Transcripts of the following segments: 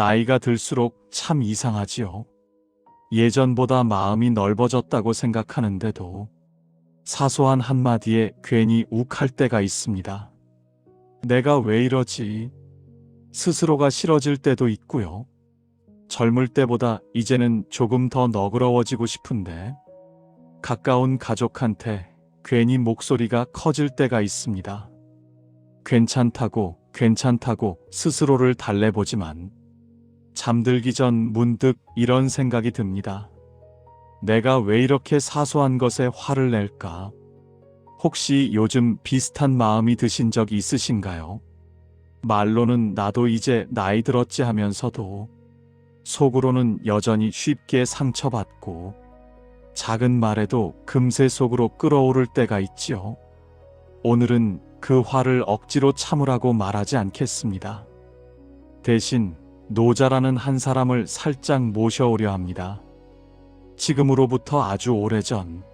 나이가 들수록 참 이상하지요. 예전보다 마음이 넓어졌다고 생각하는데도 사소한 한마디에 괜히 욱할 때가 있습니다. 내가 왜 이러지? 스스로가 싫어질 때도 있고요. 젊을 때보다 이제는 조금 더 너그러워지고 싶은데 가까운 가족한테 괜히 목소리가 커질 때가 있습니다. 괜찮다고 스스로를 달래보지만 잠들기 전 문득 이런 생각이 듭니다. 내가 왜 이렇게 사소한 것에 화를 낼까? 혹시 요즘 비슷한 마음이 드신 적 있으신가요? 말로는 나도 이제 나이 들었지 하면서도 속으로는 여전히 쉽게 상처받고 작은 말에도 금세 속으로 끓어오를 때가 있지요. 오늘은 그 화를 억지로 참으라고 말하지 않겠습니다. 대신 노자라는 한 사람을 살짝 모셔오려 합니다. 지금으로부터 아주 오래전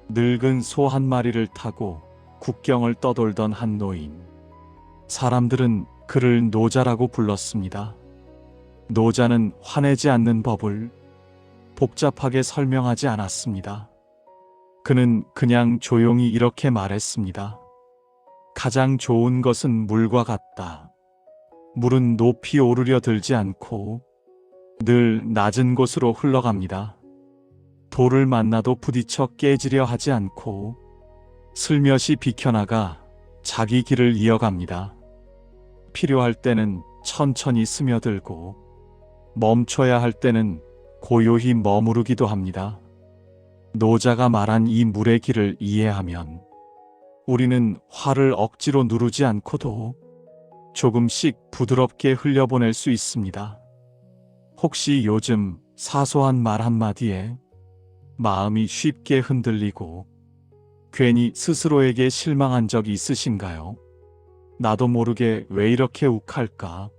늙은 소 한 마리를 타고 국경을 떠돌던 한 노인. 사람들은 그를 노자라고 불렀습니다. 노자는 화내지 않는 법을 복잡하게 설명하지 않았습니다. 그는 그냥 조용히 이렇게 말했습니다. 가장 좋은 것은 물과 같다. 물은 높이 오르려 들지 않고 늘 낮은 곳으로 흘러갑니다. 돌을 만나도 부딪혀 깨지려 하지 않고 슬며시 비켜나가 자기 길을 이어갑니다. 필요할 때는 천천히 스며들고 멈춰야 할 때는 고요히 머무르기도 합니다. 노자가 말한 이 물의 길을 이해하면 우리는 화를 억지로 누르지 않고도 조금씩 부드럽게 흘려보낼 수 있습니다. 혹시 요즘 사소한 말 한마디에 마음이 쉽게 흔들리고 괜히 스스로에게 실망한 적이 있으신가요? 나도 모르게 왜 이렇게 욱할까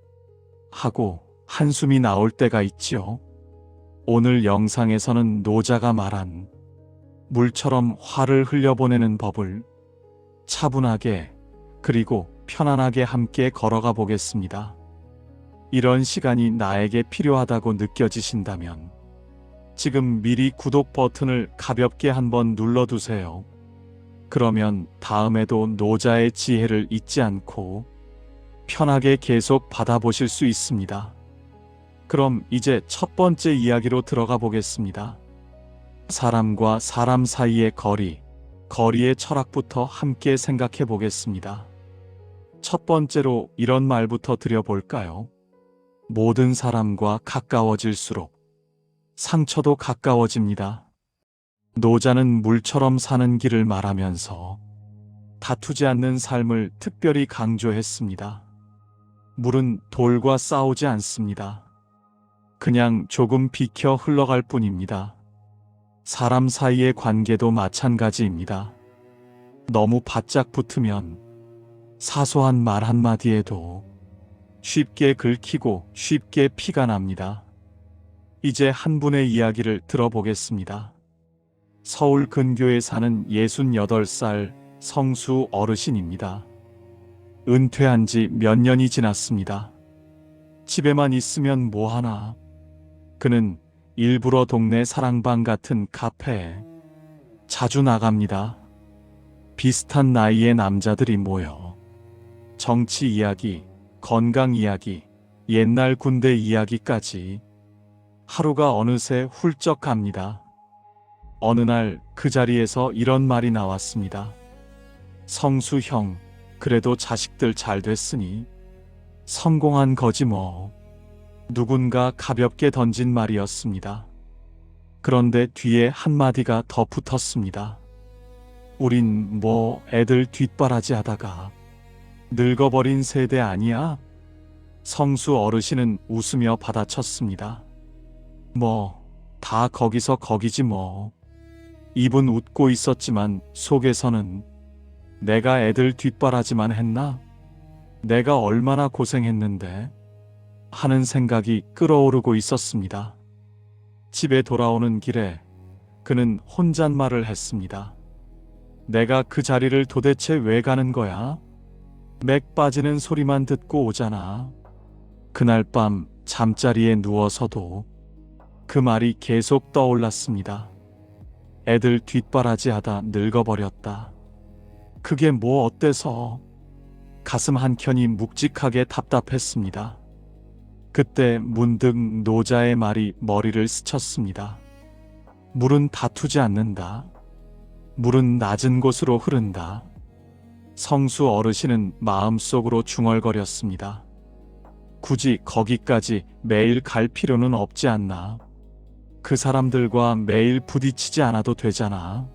하고 한숨이 나올 때가 있지요. 오늘 영상에서는 노자가 말한 물처럼 화를 흘려보내는 법을 차분하게 그리고 편안하게 함께 걸어가 보겠습니다. 이런 시간이 나에게 필요하다고 느껴지신다면 지금 미리 구독 버튼을 가볍게 한번 눌러두세요. 그러면 다음에도 노자의 지혜를 잊지 않고 편하게 계속 받아보실 수 있습니다. 그럼 이제 첫 번째 이야기로 들어가 보겠습니다. 사람과 사람 사이의 거리의 철학부터 함께 생각해 보겠습니다. 첫 번째로 이런 말부터 드려볼까요? 모든 사람과 가까워질수록 상처도 가까워집니다. 노자는 물처럼 사는 길을 말하면서 다투지 않는 삶을 특별히 강조했습니다. 물은 돌과 싸우지 않습니다. 그냥 조금 비켜 흘러갈 뿐입니다. 사람 사이의 관계도 마찬가지입니다. 너무 바짝 붙으면 사소한 말 한마디에도 쉽게 긁히고 쉽게 피가 납니다. 이제 한 분의 이야기를 들어보겠습니다. 서울 근교에 사는 68살 성수 어르신입니다. 은퇴한 지 몇 년이 지났습니다. 집에만 있으면 뭐하나. 그는 일부러 동네 사랑방 같은 카페에 자주 나갑니다. 비슷한 나이의 남자들이 모여 정치 이야기, 건강 이야기, 옛날 군대 이야기까지 하루가 어느새 훌쩍 갑니다. 어느 날 그 자리에서 이런 말이 나왔습니다. 성수 형, 그래도 자식들 잘 됐으니 성공한 거지 뭐. 누군가 가볍게 던진 말이었습니다. 그런데 뒤에 한마디가 더 붙었습니다. 우린 뭐 애들 뒷바라지 하다가 늙어버린 세대 아니야? 성수 어르신은 웃으며 받아쳤습니다. 뭐, 다 거기서 거기지 뭐. 입은 웃고 있었지만 속에서는 내가 애들 뒷바라지만 했나? 내가 얼마나 고생했는데? 하는 생각이 끓어오르고 있었습니다. 집에 돌아오는 길에 그는 혼잣말을 했습니다. 내가 그 자리를 도대체 왜 가는 거야? 맥 빠지는 소리만 듣고 오잖아. 그날 밤 잠자리에 누워서도 그 말이 계속 떠올랐습니다. 애들 뒷바라지하다 늙어버렸다. 그게 뭐 어때서? 가슴 한켠이 묵직하게 답답했습니다. 그때 문득 노자의 말이 머리를 스쳤습니다. 물은 다투지 않는다. 물은 낮은 곳으로 흐른다. 성수 어르신은 마음속으로 중얼거렸습니다. 굳이 거기까지 매일 갈 필요는 없지 않나. 그 사람들과 매일 부딪히지 않아도 되잖아.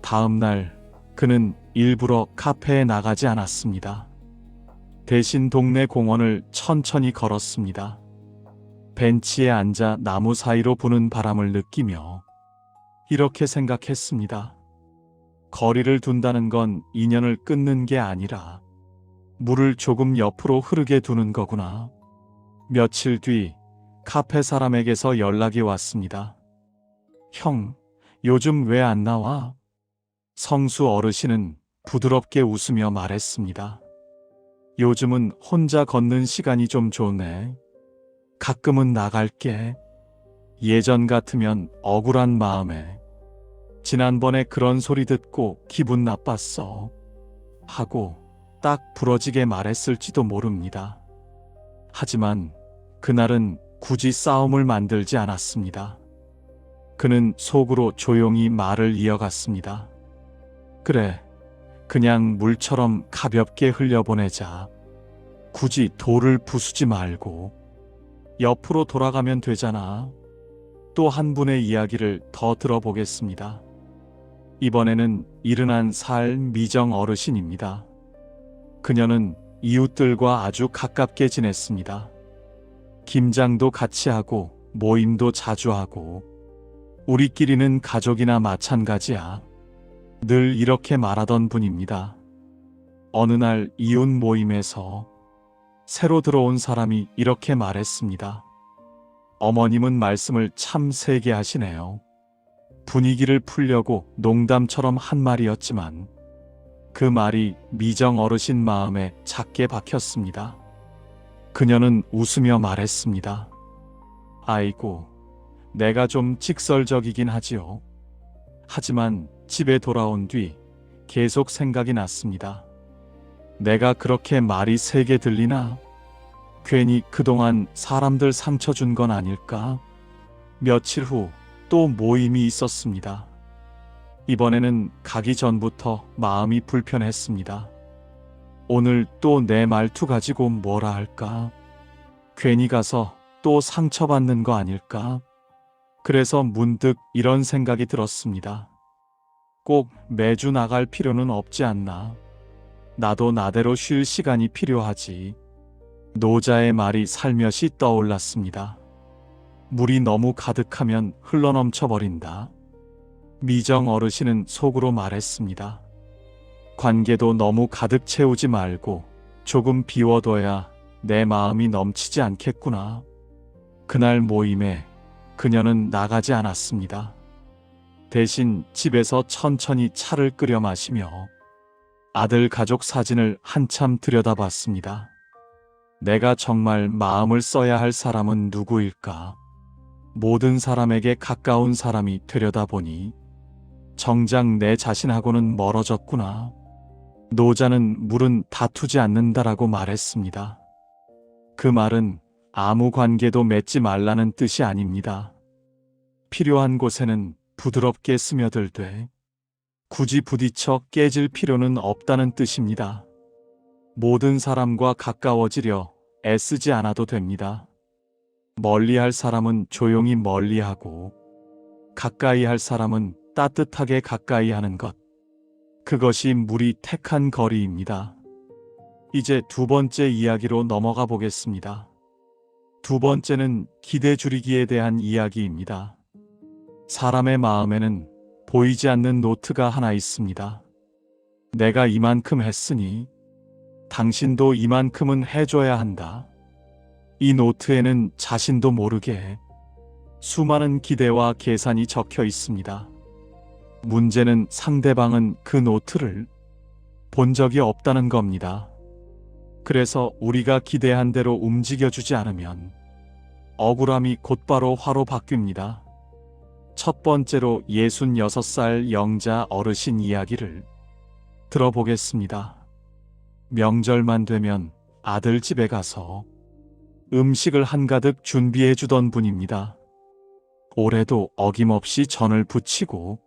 다음 날 그는 일부러 카페에 나가지 않았습니다. 대신 동네 공원을 천천히 걸었습니다. 벤치에 앉아 나무 사이로 부는 바람을 느끼며 이렇게 생각했습니다. 거리를 둔다는 건 인연을 끊는 게 아니라 물을 조금 옆으로 흐르게 두는 거구나. 며칠 뒤 카페 사람에게서 연락이 왔습니다. 형, 요즘 왜 안 나와? 성수 어르신은 부드럽게 웃으며 말했습니다. 요즘은 혼자 걷는 시간이 좀 좋네. 가끔은 나갈게. 예전 같으면 억울한 마음에 지난번에 그런 소리 듣고 기분 나빴어. 하고 딱 부러지게 말했을지도 모릅니다. 하지만 그날은 굳이 싸움을 만들지 않았습니다. 그는 속으로 조용히 말을 이어갔습니다. 그래, 그냥 물처럼 가볍게 흘려보내자. 굳이 돌을 부수지 말고 옆으로 돌아가면 되잖아. 또 한 분의 이야기를 더 들어보겠습니다. 이번에는 71살 미정 어르신입니다. 그녀는 이웃들과 아주 가깝게 지냈습니다. 김장도 같이 하고 모임도 자주 하고 우리끼리는 가족이나 마찬가지야. 늘 이렇게 말하던 분입니다. 어느 날 이웃 모임에서 새로 들어온 사람이 이렇게 말했습니다. 어머님은 말씀을 참 세게 하시네요. 분위기를 풀려고 농담처럼 한 말이었지만 그 말이 미정 어르신 마음에 작게 박혔습니다. 그녀는 웃으며 말했습니다. 아이고, 내가 좀 직설적이긴 하지요. 하지만 집에 돌아온 뒤 계속 생각이 났습니다. 내가 그렇게 말이 세게 들리나? 괜히 그동안 사람들 상처 준 건 아닐까? 며칠 후 또 모임이 있었습니다. 이번에는 가기 전부터 마음이 불편했습니다. 오늘 또 내 말투 가지고 뭐라 할까? 괜히 가서 또 상처받는 거 아닐까? 그래서 문득 이런 생각이 들었습니다. 꼭 매주 나갈 필요는 없지 않나? 나도 나대로 쉴 시간이 필요하지. 노자의 말이 살며시 떠올랐습니다. 물이 너무 가득하면 흘러넘쳐 버린다. 미정 어르신은 속으로 말했습니다. 관계도 너무 가득 채우지 말고 조금 비워둬야 내 마음이 넘치지 않겠구나. 그날 모임에 그녀는 나가지 않았습니다. 대신 집에서 천천히 차를 끓여 마시며 아들 가족 사진을 한참 들여다봤습니다. 내가 정말 마음을 써야 할 사람은 누구일까? 모든 사람에게 가까운 사람이 되려다 보니 정작 내 자신하고는 멀어졌구나. 노자는 물은 다투지 않는다라고 말했습니다. 그 말은 아무 관계도 맺지 말라는 뜻이 아닙니다. 필요한 곳에는 부드럽게 스며들되 굳이 부딪혀 깨질 필요는 없다는 뜻입니다. 모든 사람과 가까워지려 애쓰지 않아도 됩니다. 멀리할 사람은 조용히 멀리하고 가까이 할 사람은 따뜻하게 가까이 하는 것. 그것이 물이 택한 거리입니다. 이제 두 번째 이야기로 넘어가 보겠습니다. 두 번째는 기대 줄이기에 대한 이야기입니다. 사람의 마음에는 보이지 않는 노트가 하나 있습니다. 내가 이만큼 했으니 당신도 이만큼은 해줘야 한다. 이 노트에는 자신도 모르게 수많은 기대와 계산이 적혀 있습니다. 문제는 상대방은 그 노트를 본 적이 없다는 겁니다. 그래서 우리가 기대한 대로 움직여주지 않으면 억울함이 곧바로 화로 바뀝니다. 첫 번째로 66살 영자 어르신 이야기를 들어보겠습니다. 명절만 되면 아들 집에 가서 음식을 한가득 준비해 주던 분입니다. 올해도 어김없이 전을 부치고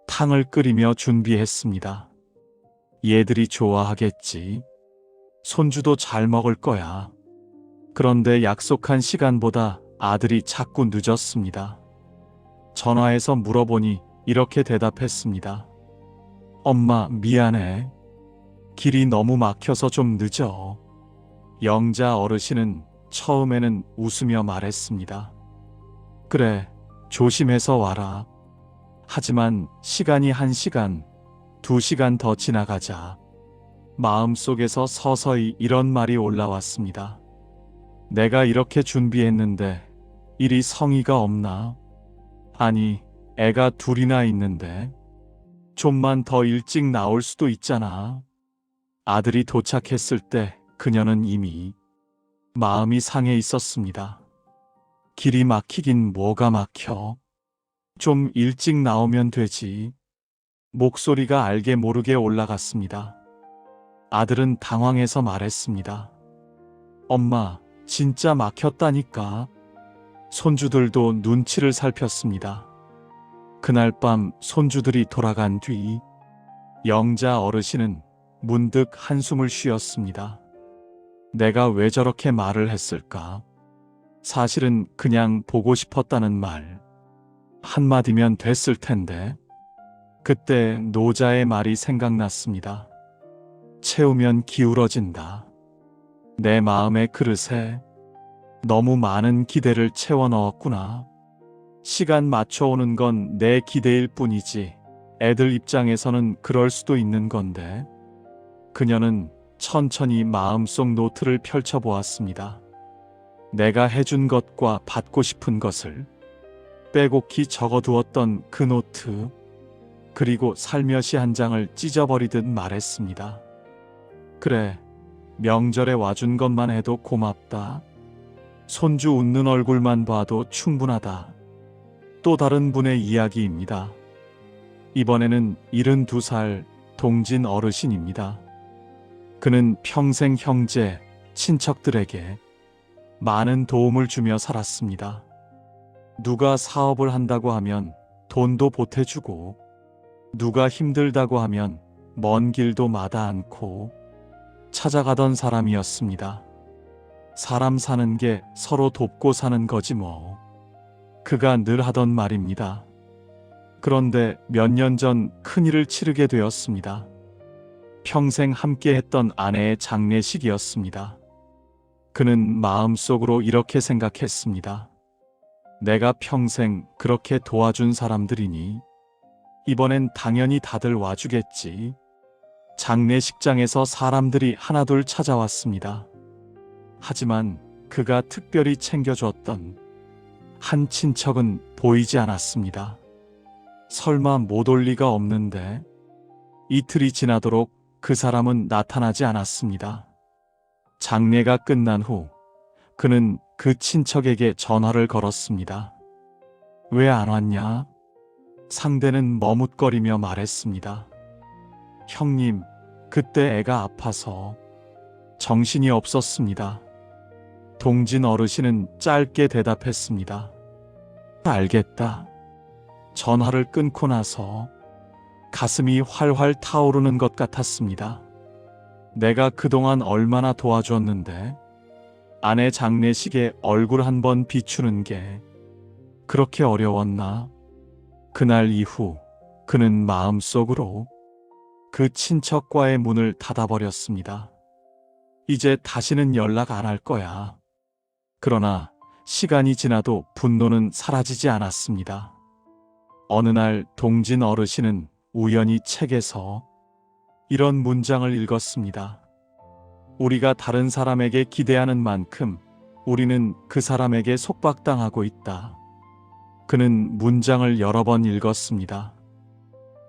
탕을 끓이며 준비했습니다. 얘들이 좋아하겠지. 손주도 잘 먹을 거야. 그런데 약속한 시간보다 아들이 자꾸 늦었습니다. 전화해서 물어보니 이렇게 대답했습니다. 엄마, 미안해. 길이 너무 막혀서 좀 늦어. 영자 어르신은 처음에는 웃으며 말했습니다. 그래, 조심해서 와라. 하지만 시간이 1시간, 2시간 더 지나가자 마음속에서 서서히 이런 말이 올라왔습니다. 내가 이렇게 준비했는데 일이 성의가 없나? 아니, 애가 둘이나 있는데 좀만 더 일찍 나올 수도 있잖아. 아들이 도착했을 때 그녀는 이미 마음이 상해 있었습니다. 길이 막히긴 뭐가 막혀. 좀 일찍 나오면 되지. 목소리가 알게 모르게 올라갔습니다. 아들은 당황해서 말했습니다. 엄마, 진짜 막혔다니까. 손주들도 눈치를 살폈습니다. 그날 밤 손주들이 돌아간 뒤 영자 어르신은 문득 한숨을 쉬었습니다. 내가 왜 저렇게 말을 했을까? 사실은 그냥 보고 싶었다는 말 한마디면 됐을 텐데. 그때 노자의 말이 생각났습니다. 채우면 기울어진다. 내 마음의 그릇에 너무 많은 기대를 채워 넣었구나. 시간 맞춰오는 건 내 기대일 뿐이지 애들 입장에서는 그럴 수도 있는 건데. 그녀는 천천히 마음속 노트를 펼쳐보았습니다. 내가 해준 것과 받고 싶은 것을 빼곡히 적어두었던 그 노트, 그리고 살며시 한 장을 찢어버리듯 말했습니다. 그래, 명절에 와준 것만 해도 고맙다. 손주 웃는 얼굴만 봐도 충분하다. 또 다른 분의 이야기입니다. 이번에는 72살 동진 어르신입니다. 그는 평생 형제, 친척들에게 많은 도움을 주며 살았습니다. 누가 사업을 한다고 하면 돈도 보태주고, 누가 힘들다고 하면 먼 길도 마다 않고 찾아가던 사람이었습니다. 사람 사는 게 서로 돕고 사는 거지 뭐. 그가 늘 하던 말입니다. 그런데 몇 년 전 큰일을 치르게 되었습니다. 평생 함께 했던 아내의 장례식이었습니다. 그는 마음속으로 이렇게 생각했습니다. 내가 평생 그렇게 도와준 사람들이니 이번엔 당연히 다들 와주겠지. 장례식장에서 사람들이 하나둘 찾아왔습니다. 하지만 그가 특별히 챙겨줬던 한 친척은 보이지 않았습니다. 설마 못 올 리가 없는데. 이틀이 지나도록 그 사람은 나타나지 않았습니다. 장례가 끝난 후 그는 그 친척에게 전화를 걸었습니다. 왜 안 왔냐? 상대는 머뭇거리며 말했습니다. 형님, 그때 애가 아파서 정신이 없었습니다. 동진 어르신은 짧게 대답했습니다. 알겠다. 전화를 끊고 나서 가슴이 활활 타오르는 것 같았습니다. 내가 그동안 얼마나 도와줬는데 아내 장례식에 얼굴 한번 비추는 게 그렇게 어려웠나? 그날 이후 그는 마음속으로 그 친척과의 문을 닫아버렸습니다. 이제 다시는 연락 안 할 거야. 그러나 시간이 지나도 분노는 사라지지 않았습니다. 어느 날 동진 어르신은 우연히 책에서 이런 문장을 읽었습니다. 우리가 다른 사람에게 기대하는 만큼 우리는 그 사람에게 속박당하고 있다. 그는 문장을 여러 번 읽었습니다.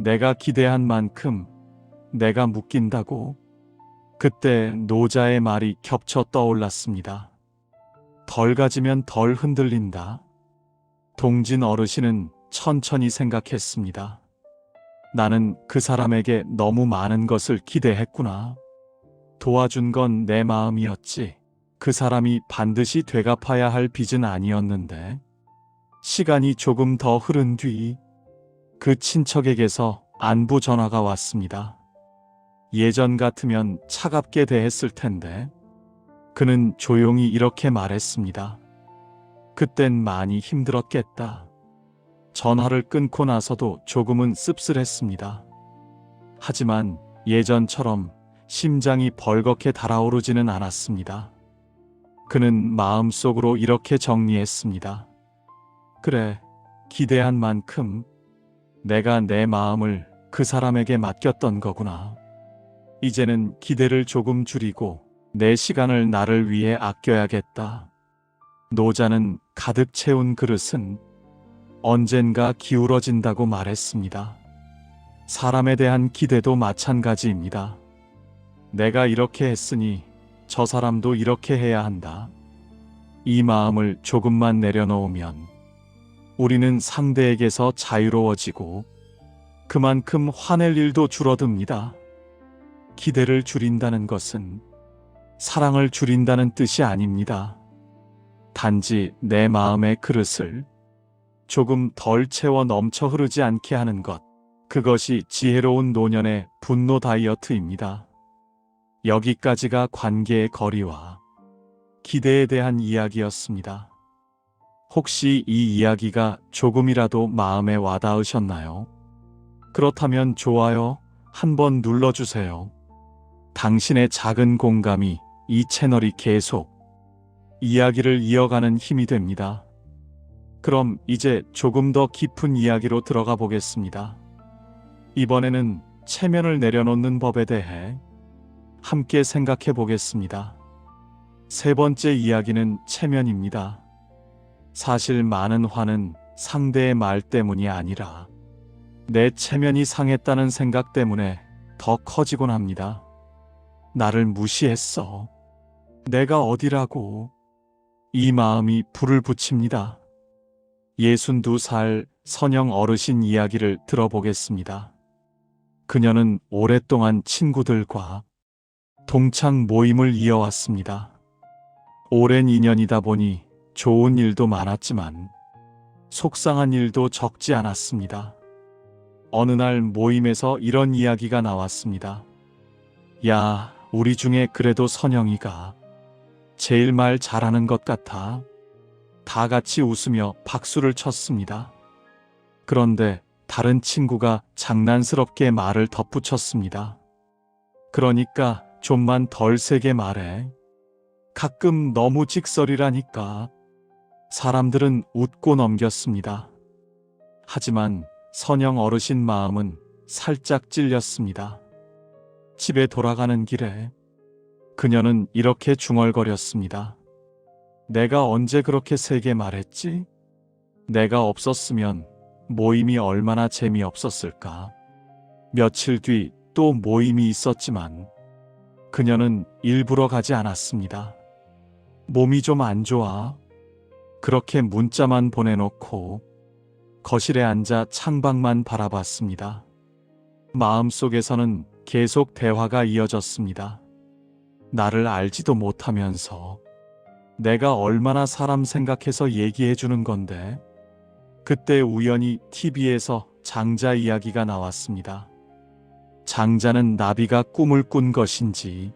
내가 기대한 만큼 내가 묶인다고? 그때 노자의 말이 겹쳐 떠올랐습니다. 덜 가지면 덜 흔들린다. 동진 어르신은 천천히 생각했습니다. 나는 그 사람에게 너무 많은 것을 기대했구나. 도와준 건 내 마음이었지. 그 사람이 반드시 되갚아야 할 빚은 아니었는데. 시간이 조금 더 흐른 뒤 그 친척에게서 안부 전화가 왔습니다. 예전 같으면 차갑게 대했을 텐데 그는 조용히 이렇게 말했습니다. 그땐 많이 힘들었겠다. 전화를 끊고 나서도 조금은 씁쓸했습니다. 하지만 예전처럼 심장이 벌겋게 달아오르지는 않았습니다. 그는 마음속으로 이렇게 정리했습니다. 그래, 기대한 만큼 내가 내 마음을 그 사람에게 맡겼던 거구나. 이제는 기대를 조금 줄이고 내 시간을 나를 위해 아껴야겠다. 노자는 가득 채운 그릇은 언젠가 기울어진다고 말했습니다. 사람에 대한 기대도 마찬가지입니다. 내가 이렇게 했으니 저 사람도 이렇게 해야 한다. 이 마음을 조금만 내려놓으면 우리는 상대에게서 자유로워지고 그만큼 화낼 일도 줄어듭니다. 기대를 줄인다는 것은 사랑을 줄인다는 뜻이 아닙니다. 단지 내 마음의 그릇을 조금 덜 채워 넘쳐 흐르지 않게 하는 것, 그것이 지혜로운 노년의 분노 다이어트입니다. 여기까지가 관계의 거리와 기대에 대한 이야기였습니다. 혹시 이 이야기가 조금이라도 마음에 와닿으셨나요? 그렇다면 좋아요 한번 눌러주세요. 당신의 작은 공감이 이 채널이 계속 이야기를 이어가는 힘이 됩니다. 그럼 이제 조금 더 깊은 이야기로 들어가 보겠습니다. 이번에는 체면을 내려놓는 법에 대해 함께 생각해 보겠습니다. 세 번째 이야기는 체면입니다. 사실 많은 화는 상대의 말 때문이 아니라 내 체면이 상했다는 생각 때문에 더 커지곤 합니다. 나를 무시했어. 내가 어디라고. 이 마음이 불을 붙입니다. 62살 선영 어르신 이야기를 들어보겠습니다. 그녀는 오랫동안 친구들과 동창 모임을 이어왔습니다. 오랜 인연이다 보니 좋은 일도 많았지만 속상한 일도 적지 않았습니다. 어느 날 모임에서 이런 이야기가 나왔습니다. 야, 우리 중에 그래도 선영이가 제일 말 잘하는 것 같아. 다 같이 웃으며 박수를 쳤습니다. 그런데 다른 친구가 장난스럽게 말을 덧붙였습니다. 그러니까 좀만 덜 세게 말해. 가끔 너무 직설이라니까. 사람들은 웃고 넘겼습니다. 하지만 선영 어르신 마음은 살짝 찔렸습니다. 집에 돌아가는 길에 그녀는 이렇게 중얼거렸습니다. 내가 언제 그렇게 세게 말했지? 내가 없었으면 모임이 얼마나 재미없었을까. 며칠 뒤 또 모임이 있었지만 그녀는 일부러 가지 않았습니다. 몸이 좀 안 좋아. 그렇게 문자만 보내놓고 거실에 앉아 창밖만 바라봤습니다. 마음속에서는 계속 대화가 이어졌습니다. 나를 알지도 못하면서 내가 얼마나 사람 생각해서 얘기해 주는 건데. 그때 우연히 TV에서 장자 이야기가 나왔습니다. 장자는 나비가 꿈을 꾼 것인지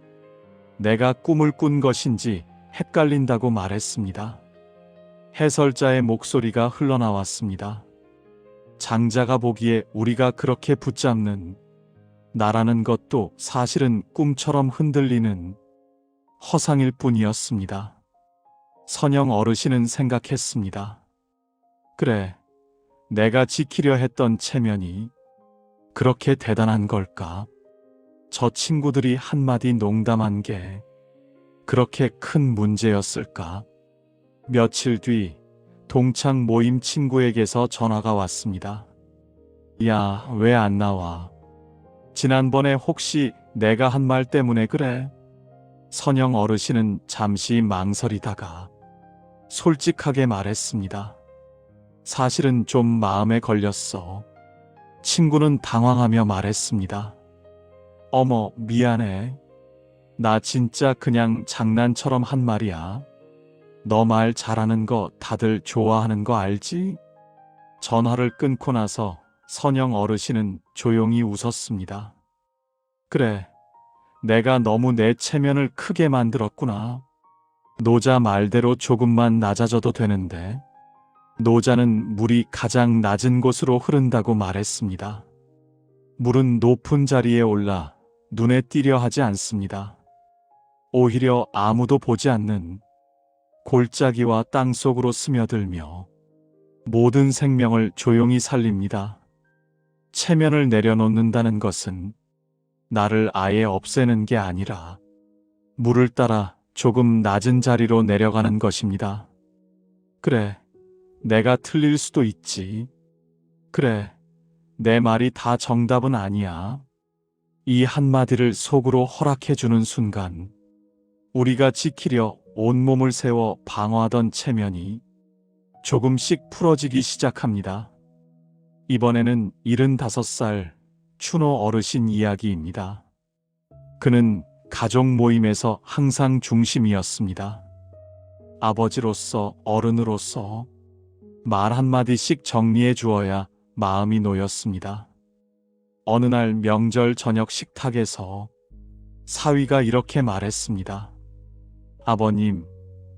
내가 꿈을 꾼 것인지 헷갈린다고 말했습니다. 해설자의 목소리가 흘러나왔습니다. 장자가 보기에 우리가 그렇게 붙잡는 나라는 것도 사실은 꿈처럼 흔들리는 허상일 뿐이었습니다. 선영 어르신은 생각했습니다. 그래, 내가 지키려 했던 체면이 그렇게 대단한 걸까? 저 친구들이 한마디 농담한 게 그렇게 큰 문제였을까? 며칠 뒤 동창 모임 친구에게서 전화가 왔습니다. 야, 왜 안 나와? 지난번에 혹시 내가 한 말 때문에 그래? 선영 어르신은 잠시 망설이다가 솔직하게 말했습니다. 사실은 좀 마음에 걸렸어. 친구는 당황하며 말했습니다. 어머, 미안해. 나 진짜 그냥 장난처럼 한 말이야. 너 말 잘하는 거 다들 좋아하는 거 알지? 전화를 끊고 나서 선영 어르신은 조용히 웃었습니다. 그래, 내가 너무 내 체면을 크게 만들었구나. 노자 말대로 조금만 낮아져도 되는데. 노자는 물이 가장 낮은 곳으로 흐른다고 말했습니다. 물은 높은 자리에 올라 눈에 띄려 하지 않습니다. 오히려 아무도 보지 않는 골짜기와 땅 속으로 스며들며 모든 생명을 조용히 살립니다. 체면을 내려놓는다는 것은 나를 아예 없애는 게 아니라 물을 따라 조금 낮은 자리로 내려가는 것입니다. 그래, 내가 틀릴 수도 있지. 그래, 내 말이 다 정답은 아니야. 이 한마디를 속으로 허락해주는 순간 우리가 지키려 온몸을 세워 방어하던 체면이 조금씩 풀어지기 시작합니다. 이번에는 75살 추노 어르신 이야기입니다. 그는 가족 모임에서 항상 중심이었습니다. 아버지로서, 어른으로서 말 한마디씩 정리해 주어야 마음이 놓였습니다. 어느 날 명절 저녁 식탁에서 사위가 이렇게 말했습니다. 아버님,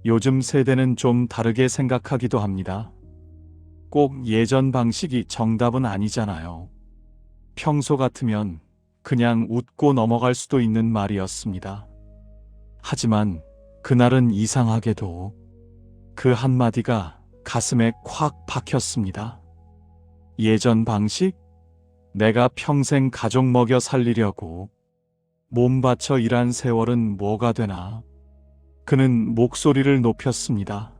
요즘 세대는 좀 다르게 생각하기도 합니다. 꼭 예전 방식이 정답은 아니잖아요. 평소 같으면 그냥 웃고 넘어갈 수도 있는 말이었습니다. 하지만 그날은 이상하게도 그 한마디가 가슴에 콱 박혔습니다. 예전 방식? 내가 평생 가족 먹여 살리려고 몸 바쳐 일한 세월은 뭐가 되나? 그는 목소리를 높였습니다.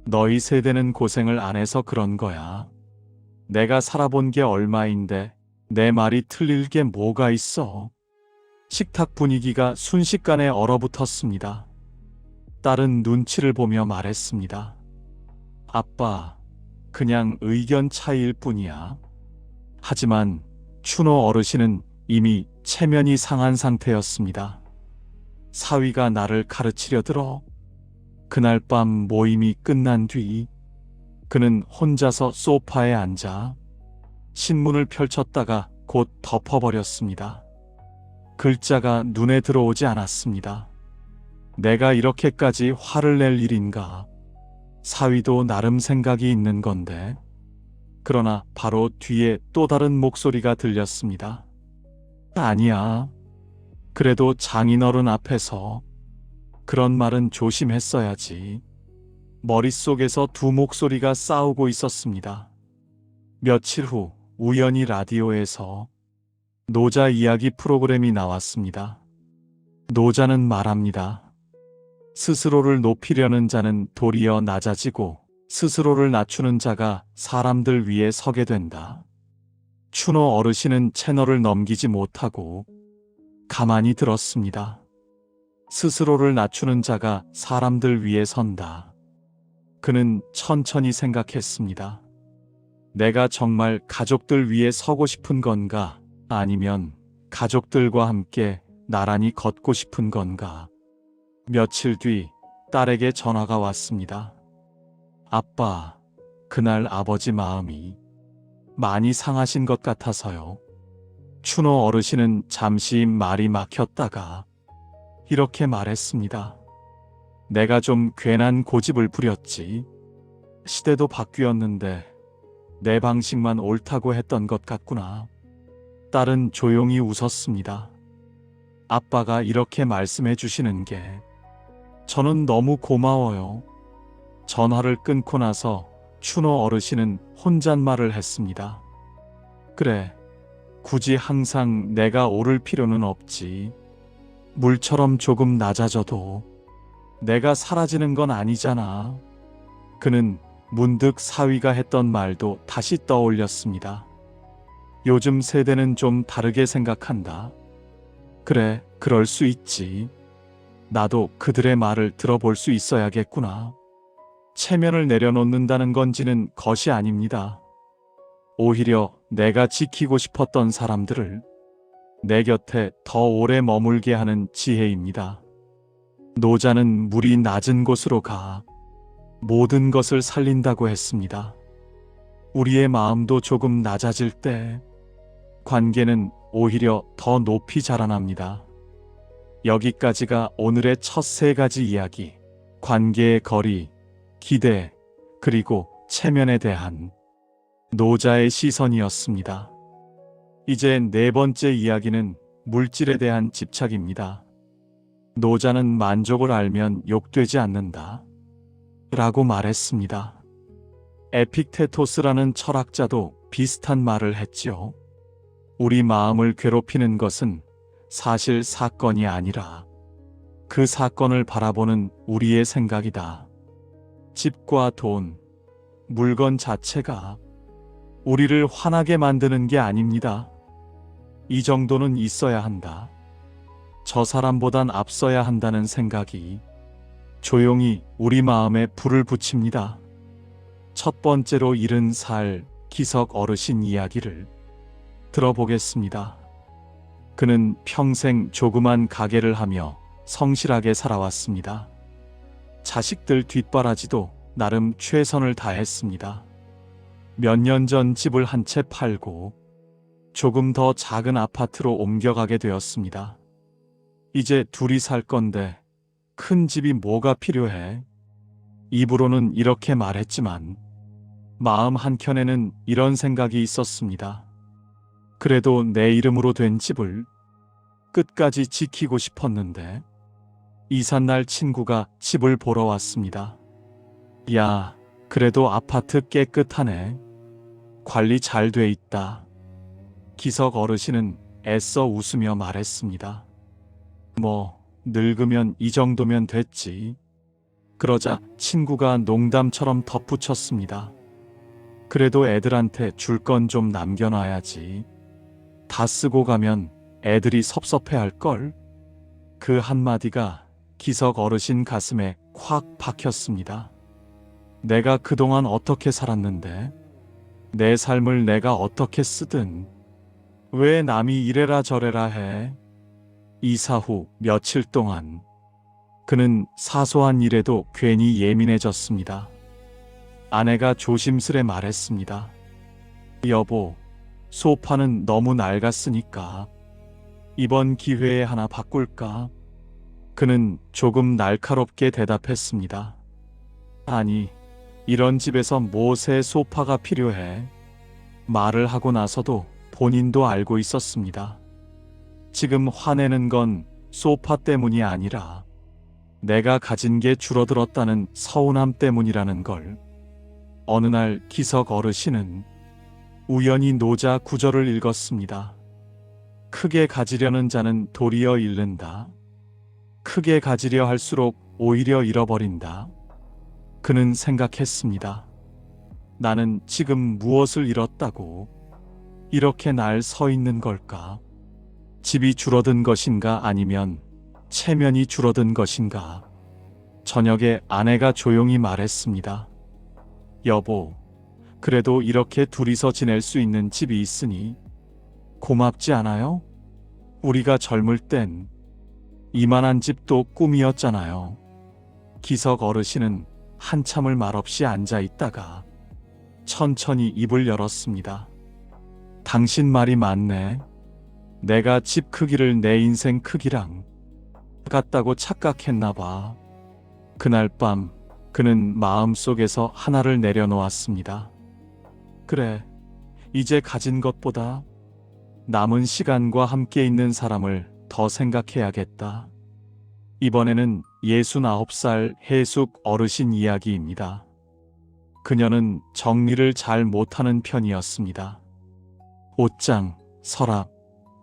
너희 세대는 고생을 안 해서 그런 거야. 내가 살아본 게 얼마인데 내 말이 틀릴 게 뭐가 있어? 식탁 분위기가 순식간에 얼어붙었습니다. 딸은 눈치를 보며 말했습니다. 아빠, 그냥 의견 차이일 뿐이야. 하지만 추노 어르신은 이미 체면이 상한 상태였습니다. 사위가 나를 가르치려 들어. 그날 밤 모임이 끝난 뒤 그는 혼자서 소파에 앉아 신문을 펼쳤다가 곧 덮어버렸습니다. 글자가 눈에 들어오지 않았습니다. 내가 이렇게까지 화를 낼 일인가? 사위도 나름 생각이 있는 건데. 그러나 바로 뒤에 또 다른 목소리가 들렸습니다. 아니야. 그래도 장인어른 앞에서 그런 말은 조심했어야지. 머릿속에서 두 목소리가 싸우고 있었습니다. 며칠 후 우연히 라디오에서 노자 이야기 프로그램이 나왔습니다. 노자는 말합니다. 스스로를 높이려는 자는 도리어 낮아지고 스스로를 낮추는 자가 사람들 위에 서게 된다. 추노 어르신은 채널을 넘기지 못하고 가만히 들었습니다. 스스로를 낮추는 자가 사람들 위에 선다. 그는 천천히 생각했습니다. 내가 정말 가족들 위에 서고 싶은 건가? 아니면 가족들과 함께 나란히 걷고 싶은 건가? 며칠 뒤 딸에게 전화가 왔습니다. 아빠, 그날 아버지 마음이 많이 상하신 것 같아서요. 추노 어르신은 잠시 말이 막혔다가 이렇게 말했습니다. 내가 좀 괜한 고집을 부렸지. 시대도 바뀌었는데 내 방식만 옳다고 했던 것 같구나. 딸은 조용히 웃었습니다. 아빠가 이렇게 말씀해 주시는 게 저는 너무 고마워요. 전화를 끊고 나서 추노 어르신은 혼잣말을 했습니다. 그래, 굳이 항상 내가 오를 필요는 없지. 물처럼 조금 낮아져도 내가 사라지는 건 아니잖아. 그는 문득 사위가 했던 말도 다시 떠올렸습니다. 요즘 세대는 좀 다르게 생각한다. 그래, 그럴 수 있지. 나도 그들의 말을 들어볼 수 있어야겠구나. 체면을 내려놓는다는 건지는 것이 아닙니다. 오히려 내가 지키고 싶었던 사람들을 내 곁에 더 오래 머물게 하는 지혜입니다. 노자는 물이 낮은 곳으로 가 모든 것을 살린다고 했습니다. 우리의 마음도 조금 낮아질 때 관계는 오히려 더 높이 자라납니다. 여기까지가 오늘의 첫 세 가지 이야기, 관계의 거리, 기대, 그리고 체면에 대한 노자의 시선이었습니다. 이제 네 번째 이야기는 물질에 대한 집착입니다. 노자는 만족을 알면 욕되지 않는다 라고 말했습니다. 에픽테토스라는 철학자도 비슷한 말을 했지요. 우리 마음을 괴롭히는 것은 사실 사건이 아니라 그 사건을 바라보는 우리의 생각이다. 집과 돈, 물건 자체가 우리를 화나게 만드는 게 아닙니다. 이 정도는 있어야 한다. 저 사람보단 앞서야 한다는 생각이 조용히 우리 마음에 불을 붙입니다. 첫 번째로 70살 기석 어르신 이야기를 들어보겠습니다. 그는 평생 조그만 가게를 하며 성실하게 살아왔습니다. 자식들 뒷바라지도 나름 최선을 다했습니다. 몇 년 전 집을 한 채 팔고 조금 더 작은 아파트로 옮겨가게 되었습니다. 이제 둘이 살 건데 큰 집이 뭐가 필요해? 입으로는 이렇게 말했지만 마음 한켠에는 이런 생각이 있었습니다. 그래도 내 이름으로 된 집을 끝까지 지키고 싶었는데 이삿날 친구가 집을 보러 왔습니다. 야, 그래도 아파트 깨끗하네. 관리 잘 돼 있다. 기석 어르신은 애써 웃으며 말했습니다. 뭐, 늙으면 이 정도면 됐지. 그러자 친구가 농담처럼 덧붙였습니다. 그래도 애들한테 줄 건 좀 남겨놔야지. 다 쓰고 가면 애들이 섭섭해할걸? 그 한마디가 기석 어르신 가슴에 콱 박혔습니다. 내가 그동안 어떻게 살았는데? 내 삶을 내가 어떻게 쓰든 왜 남이 이래라 저래라 해? 이사 후 며칠 동안 그는 사소한 일에도 괜히 예민해졌습니다. 아내가 조심스레 말했습니다. 여보, 소파는 너무 낡았으니까 이번 기회에 하나 바꿀까? 그는 조금 날카롭게 대답했습니다. 아니, 이런 집에서 뭐 새 소파가 필요해? 말을 하고 나서도 본인도 알고 있었습니다. 지금 화내는 건 소파 때문이 아니라 내가 가진 게 줄어들었다는 서운함 때문이라는 걸. 어느 날 기석 어르신은 우연히 노자 구절을 읽었습니다. 크게 가지려는 자는 도리어 잃는다. 크게 가지려 할수록 오히려 잃어버린다. 그는 생각했습니다. 나는 지금 무엇을 잃었다고 이렇게 날 서 있는 걸까? 집이 줄어든 것인가 아니면 체면이 줄어든 것인가? 저녁에 아내가 조용히 말했습니다. 여보, 그래도 이렇게 둘이서 지낼 수 있는 집이 있으니 고맙지 않아요? 우리가 젊을 땐 이만한 집도 꿈이었잖아요. 기석 어르신은 한참을 말없이 앉아 있다가 천천히 입을 열었습니다. 당신 말이 맞네. 내가 집 크기를 내 인생 크기랑 같다고 착각했나 봐. 그날 밤 그는 마음속에서 하나를 내려놓았습니다. 그래, 이제 가진 것보다 남은 시간과 함께 있는 사람을 더 생각해야겠다. 이번에는 69살 해숙 어르신 이야기입니다. 그녀는 정리를 잘 못하는 편이었습니다. 옷장, 서랍,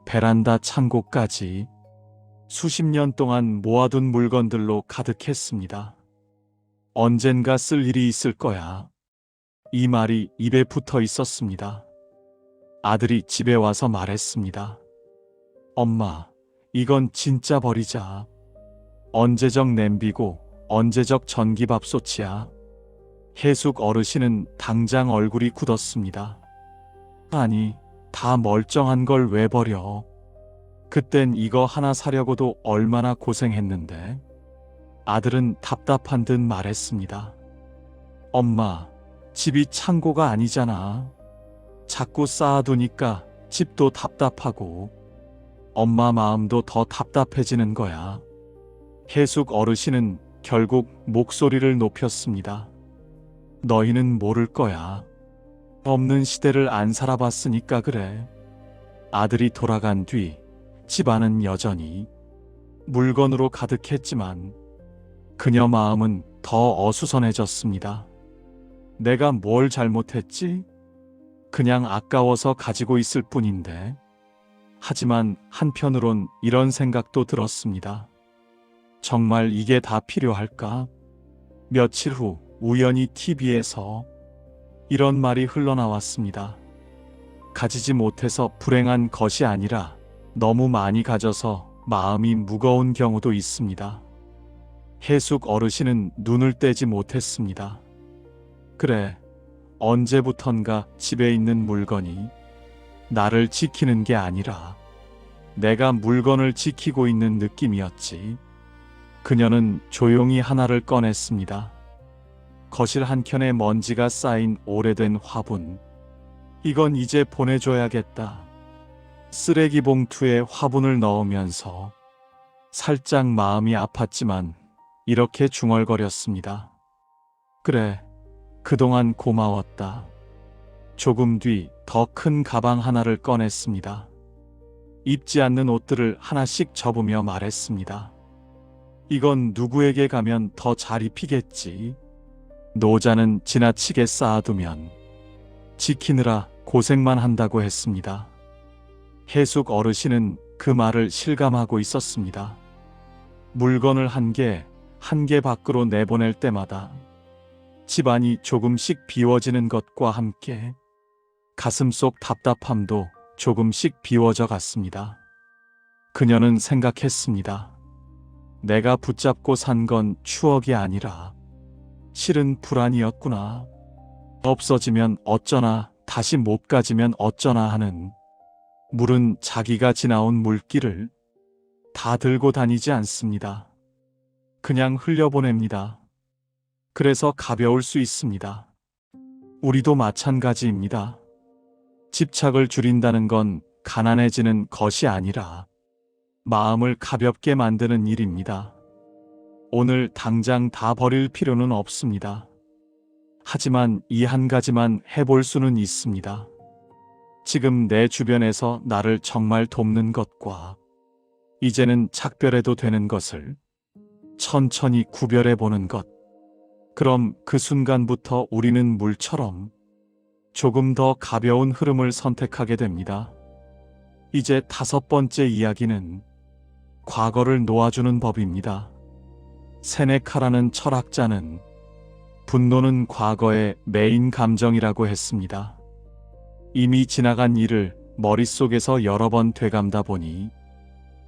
베란다 창고까지 수십 년 동안 모아둔 물건들로 가득했습니다. 언젠가 쓸 일이 있을 거야. 이 말이 입에 붙어 있었습니다. 아들이 집에 와서 말했습니다. 엄마, 이건 진짜 버리자. 언제적 냄비고 언제적 전기밥솥이야. 해숙 어르신은 당장 얼굴이 굳었습니다. 아니, 다 멀쩡한 걸 왜 버려? 그땐 이거 하나 사려고도 얼마나 고생했는데. 아들은 답답한 듯 말했습니다. 엄마, 집이 창고가 아니잖아. 자꾸 쌓아두니까 집도 답답하고 엄마 마음도 더 답답해지는 거야. 해숙 어르신은 결국 목소리를 높였습니다. 너희는 모를 거야. 없는 시대를 안 살아봤으니까 그래. 아들이 돌아간 뒤 집안은 여전히 물건으로 가득했지만 그녀 마음은 더 어수선해졌습니다. 내가 뭘 잘못했지? 그냥 아까워서 가지고 있을 뿐인데. 하지만 한편으론 이런 생각도 들었습니다. 정말 이게 다 필요할까? 며칠 후 우연히 TV에서 이런 말이 흘러나왔습니다. 가지지 못해서 불행한 것이 아니라 너무 많이 가져서 마음이 무거운 경우도 있습니다. 해숙 어르신은 눈을 떼지 못했습니다. 그래, 언제부턴가 집에 있는 물건이 나를 지키는 게 아니라 내가 물건을 지키고 있는 느낌이었지. 그녀는 조용히 하나를 꺼냈습니다. 거실 한켠에 먼지가 쌓인 오래된 화분. 이건 이제 보내줘야겠다. 쓰레기 봉투에 화분을 넣으면서 살짝 마음이 아팠지만 이렇게 중얼거렸습니다. 그래, 그동안 고마웠다. 조금 뒤 더 큰 가방 하나를 꺼냈습니다. 입지 않는 옷들을 하나씩 접으며 말했습니다. 이건 누구에게 가면 더 잘 입히겠지. 노자는 지나치게 쌓아두면 지키느라 고생만 한다고 했습니다. 해숙 어르신은 그 말을 실감하고 있었습니다. 물건을 한 개 밖으로 내보낼 때마다 집안이 조금씩 비워지는 것과 함께 가슴속 답답함도 조금씩 비워져 갔습니다. 그녀는 생각했습니다. 내가 붙잡고 산 건 추억이 아니라 실은 불안이었구나. 없어지면 어쩌나, 다시 못 가지면 어쩌나 하는 물은 자기가 지나온 물길을 다 들고 다니지 않습니다. 그냥 흘려보냅니다. 그래서 가벼울 수 있습니다. 우리도 마찬가지입니다. 집착을 줄인다는 건 가난해지는 것이 아니라 마음을 가볍게 만드는 일입니다. 오늘 당장 다 버릴 필요는 없습니다. 하지만 이 한 가지만 해볼 수는 있습니다. 지금 내 주변에서 나를 정말 돕는 것과 이제는 작별해도 되는 것을 천천히 구별해 보는 것. 그럼 그 순간부터 우리는 물처럼 조금 더 가벼운 흐름을 선택하게 됩니다. 이제 5번째 이야기는 과거를 놓아주는 법입니다. 세네카라는 철학자는 분노는 과거의 메인 감정이라고 했습니다. 이미 지나간 일을 머릿속에서 여러 번 되감다 보니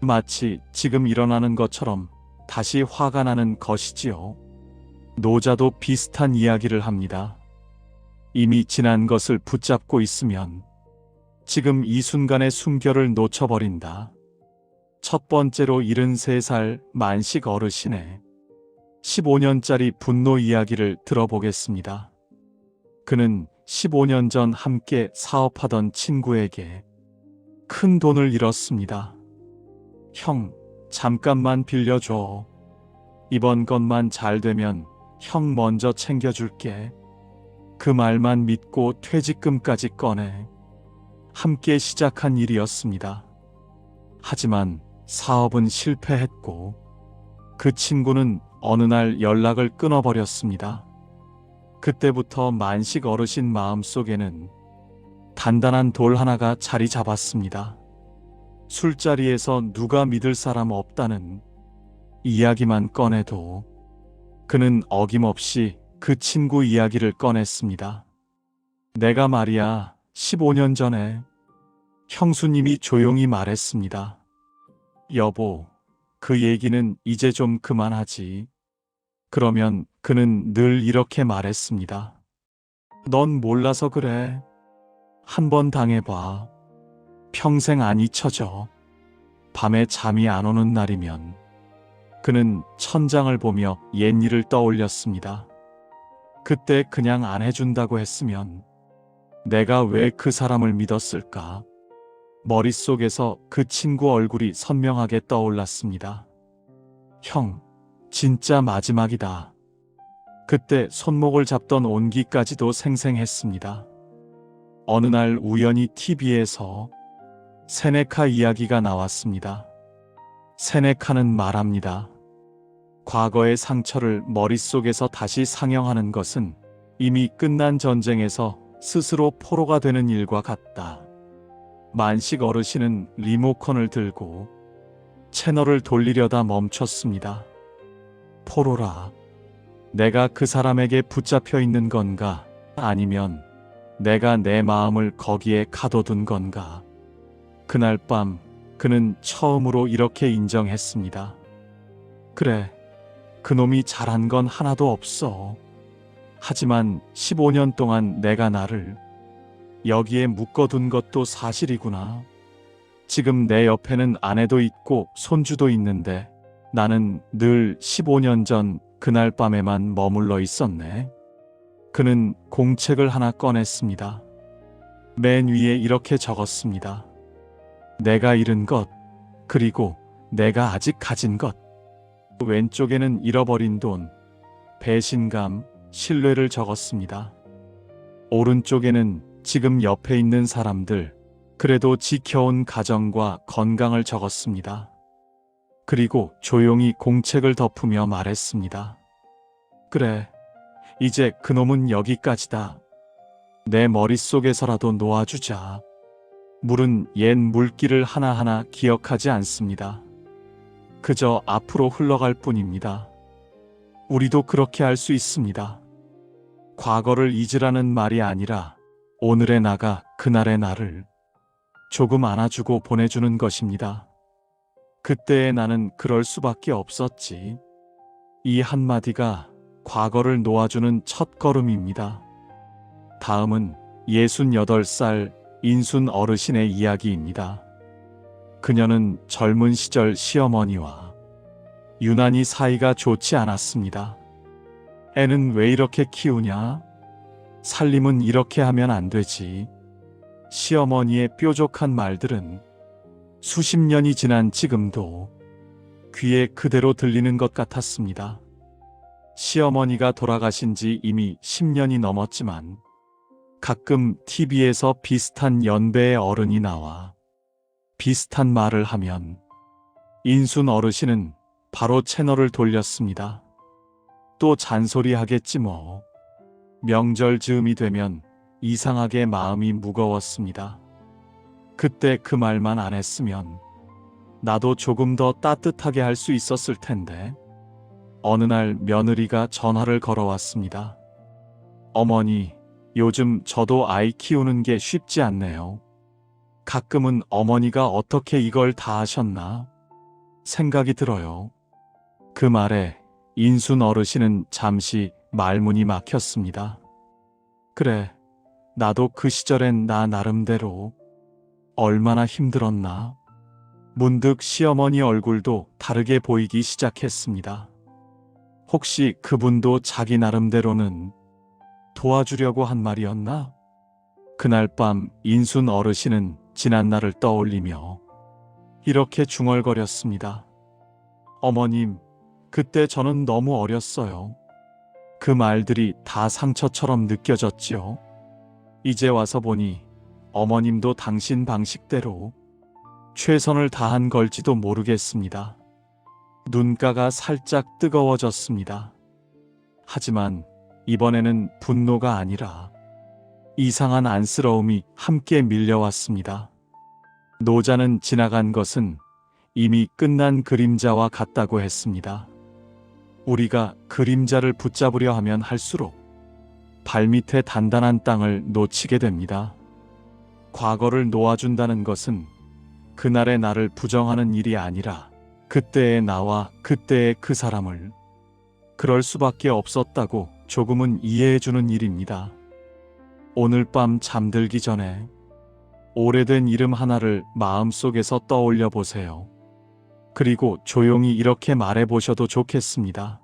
마치 지금 일어나는 것처럼 다시 화가 나는 것이지요. 노자도 비슷한 이야기를 합니다. 이미 지난 것을 붙잡고 있으면 지금 이 순간의 숨결을 놓쳐버린다. 첫 번째로 73살 만식 어르신의 15년짜리 분노 이야기를 들어보겠습니다. 그는 15년 전 함께 사업하던 친구에게 큰 돈을 잃었습니다. 형, 잠깐만 빌려줘. 이번 것만 잘 되면 형 먼저 챙겨줄게. 그 말만 믿고 퇴직금까지 꺼내. 함께 시작한 일이었습니다. 하지만 사업은 실패했고 그 친구는 어느 날 연락을 끊어버렸습니다. 그때부터 만식 어르신 마음속에는 단단한 돌 하나가 자리 잡았습니다. 술자리에서 누가 믿을 사람 없다는 이야기만 꺼내도 그는 어김없이 그 친구 이야기를 꺼냈습니다. 내가 말이야, 15년 전에 형수님이 조용히 말했습니다. 여보, 그 얘기는 이제 좀 그만하지. 그러면 그는 늘 이렇게 말했습니다. 넌 몰라서 그래. 한번 당해봐. 평생 안 잊혀져. 밤에 잠이 안 오는 날이면 그는 천장을 보며 옛일을 떠올렸습니다. 그때 그냥 안 해준다고 했으면 내가 왜 그 사람을 믿었을까? 머릿속에서 그 친구 얼굴이 선명하게 떠올랐습니다. 형, 진짜 마지막이다. 그때 손목을 잡던 온기까지도 생생했습니다. 어느 날 우연히 TV에서 세네카 이야기가 나왔습니다. 세네카는 말합니다. 과거의 상처를 머릿속에서 다시 상영하는 것은 이미 끝난 전쟁에서 스스로 포로가 되는 일과 같다. 만식 어르신은 리모컨을 들고 채널을 돌리려다 멈췄습니다. 포로라. 내가 그 사람에게 붙잡혀 있는 건가? 아니면 내가 내 마음을 거기에 가둬둔 건가? 그날 밤 그는 처음으로 이렇게 인정했습니다. 그래, 그놈이 잘한 건 하나도 없어. 하지만 15년 동안 내가 나를 여기에 묶어둔 것도 사실이구나. 지금 내 옆에는 아내도 있고 손주도 있는데 나는 늘 15년 전 그날 밤에만 머물러 있었네. 그는 공책을 하나 꺼냈습니다. 맨 위에 이렇게 적었습니다. 내가 잃은 것, 그리고 내가 아직 가진 것. 왼쪽에는 잃어버린 돈, 배신감, 신뢰를 적었습니다. 오른쪽에는 지금 옆에 있는 사람들, 그래도 지켜온 가정과 건강을 적었습니다. 그리고 조용히 공책을 덮으며 말했습니다. 그래, 이제 그놈은 여기까지다. 내 머릿속에서라도 놓아주자. 물은 옛 물길을 하나하나 기억하지 않습니다. 그저 앞으로 흘러갈 뿐입니다. 우리도 그렇게 할 수 있습니다. 과거를 잊으라는 말이 아니라 오늘의 나가 그날의 나를 조금 안아주고 보내주는 것입니다. 그때의 나는 그럴 수밖에 없었지. 이 한마디가 과거를 놓아주는 첫 걸음입니다. 다음은 68살 인순 어르신의 이야기입니다. 그녀는 젊은 시절 시어머니와 유난히 사이가 좋지 않았습니다. 애는 왜 이렇게 키우냐? 살림은 이렇게 하면 안 되지. 시어머니의 뾰족한 말들은 수십 년이 지난 지금도 귀에 그대로 들리는 것 같았습니다. 시어머니가 돌아가신 지 이미 10년이 넘었지만 가끔 TV에서 비슷한 연배의 어른이 나와 비슷한 말을 하면 인순 어르신은 바로 채널을 돌렸습니다. 또 잔소리하겠지 뭐. 명절 즈음이 되면 이상하게 마음이 무거웠습니다. 그때 그 말만 안 했으면 나도 조금 더 따뜻하게 할 수 있었을 텐데. 어느 날 며느리가 전화를 걸어왔습니다. 어머니, 요즘 저도 아이 키우는 게 쉽지 않네요. 가끔은 어머니가 어떻게 이걸 다 하셨나 생각이 들어요. 그 말에 인순 어르신은 잠시 말문이 막혔습니다. 그래, 나도 그 시절엔 나 나름대로 얼마나 힘들었나. 문득 시어머니 얼굴도 다르게 보이기 시작했습니다. 혹시 그분도 자기 나름대로는 도와주려고 한 말이었나? 그날 밤 인순 어르신은 지난 날을 떠올리며 이렇게 중얼거렸습니다. 어머님, 그때 저는 너무 어렸어요. 그 말들이 다 상처처럼 느껴졌지요. 이제 와서 보니 어머님도 당신 방식대로 최선을 다한 걸지도 모르겠습니다. 눈가가 살짝 뜨거워졌습니다. 하지만 이번에는 분노가 아니라 이상한 안쓰러움이 함께 밀려왔습니다. 노자는 지나간 것은 이미 끝난 그림자와 같다고 했습니다. 우리가 그림자를 붙잡으려 하면 할수록 발밑에 단단한 땅을 놓치게 됩니다. 과거를 놓아준다는 것은 그날의 나를 부정하는 일이 아니라 그때의 나와 그때의 그 사람을 그럴 수밖에 없었다고 조금은 이해해주는 일입니다. 오늘 밤 잠들기 전에 오래된 이름 하나를 마음속에서 떠올려 보세요. 그리고 조용히 이렇게 말해 보셔도 좋겠습니다.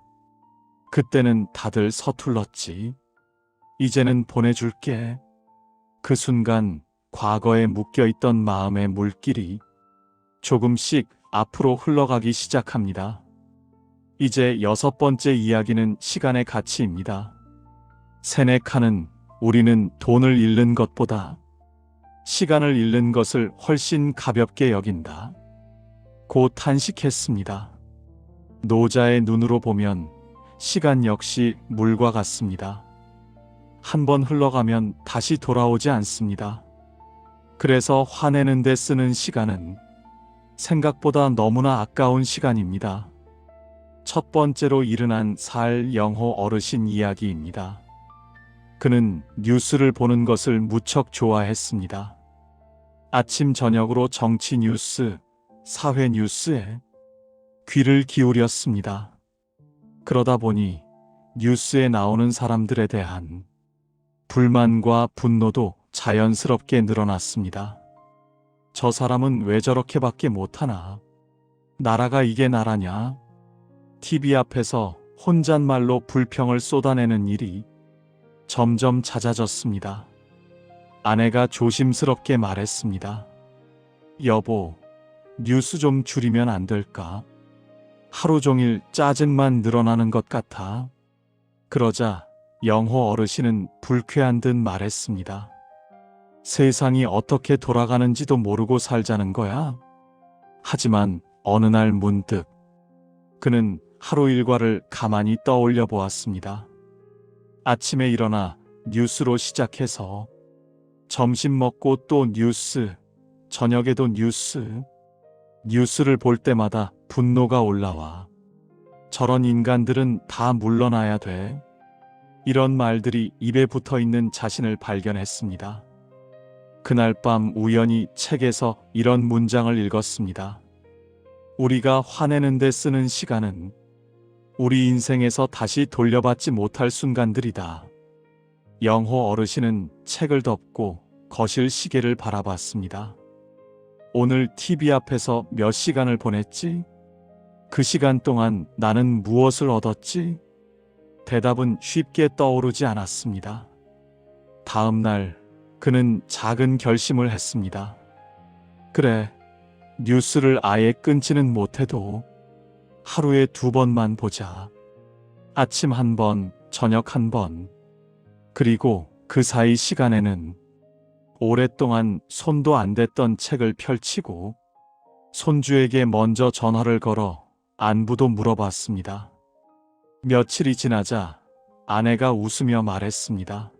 그때는 다들 서툴렀지. 이제는 보내줄게. 그 순간 과거에 묶여있던 마음의 물길이 조금씩 앞으로 흘러가기 시작합니다. 이제 6번째 이야기는 시간의 가치입니다. 세네카는 우리는 돈을 잃는 것보다 시간을 잃는 것을 훨씬 가볍게 여긴다. 고 탄식했습니다. 노자의 눈으로 보면 시간 역시 물과 같습니다. 한번 흘러가면 다시 돌아오지 않습니다. 그래서 화내는 데 쓰는 시간은 생각보다 너무나 아까운 시간입니다. 첫 번째로 일어난 살 영호 어르신 이야기입니다. 그는 뉴스를 보는 것을 무척 좋아했습니다. 아침 저녁으로 정치 뉴스, 사회 뉴스에 귀를 기울였습니다. 그러다 보니 뉴스에 나오는 사람들에 대한 불만과 분노도 자연스럽게 늘어났습니다. 저 사람은 왜 저렇게밖에 못하나? 나라가 이게 나라냐? TV 앞에서 혼잣말로 불평을 쏟아내는 일이 점점 잦아졌습니다. 아내가 조심스럽게 말했습니다. 여보, 뉴스 좀 줄이면 안 될까? 하루 종일 짜증만 늘어나는 것 같아. 그러자 영호 어르신은 불쾌한 듯 말했습니다. 세상이 어떻게 돌아가는지도 모르고 살자는 거야? 하지만 어느 날 문득 그는 하루 일과를 가만히 떠올려 보았습니다. 아침에 일어나 뉴스로 시작해서 점심 먹고 또 뉴스, 저녁에도 뉴스를 볼 때마다 분노가 올라와. 저런 인간들은 다 물러나야 돼. 이런 말들이 입에 붙어 있는 자신을 발견했습니다. 그날 밤 우연히 책에서 이런 문장을 읽었습니다. 우리가 화내는 데 쓰는 시간은 우리 인생에서 다시 돌려받지 못할 순간들이다. 영호 어르신은 책을 덮고 거실 시계를 바라봤습니다. 오늘 TV 앞에서 몇 시간을 보냈지? 그 시간 동안 나는 무엇을 얻었지? 대답은 쉽게 떠오르지 않았습니다. 다음 날 그는 작은 결심을 했습니다. 그래, 뉴스를 아예 끊지는 못해도 하루에 2번만 보자. 아침 1번, 저녁 1번. 그리고 그 사이 시간에는 오랫동안 손도 안 댔던 책을 펼치고 손주에게 먼저 전화를 걸어 안부도 물어봤습니다. 며칠이 지나자 아내가 웃으며 말했습니다.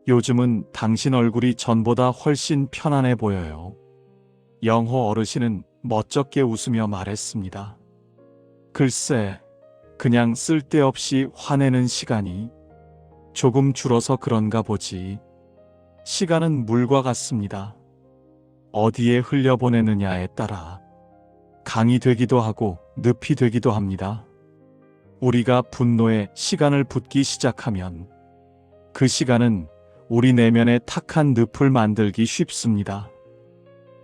요즘은 당신 얼굴이 전보다 훨씬 편안해 보여요. 영호 어르신은 멋쩍게 웃으며 말했습니다. 글쎄, 그냥 쓸데없이 화내는 시간이 조금 줄어서 그런가 보지. 시간은 물과 같습니다. 어디에 흘려보내느냐에 따라 강이 되기도 하고 늪이 되기도 합니다. 우리가 분노에 시간을 붓기 시작하면 그 시간은 우리 내면에 탁한 늪을 만들기 쉽습니다.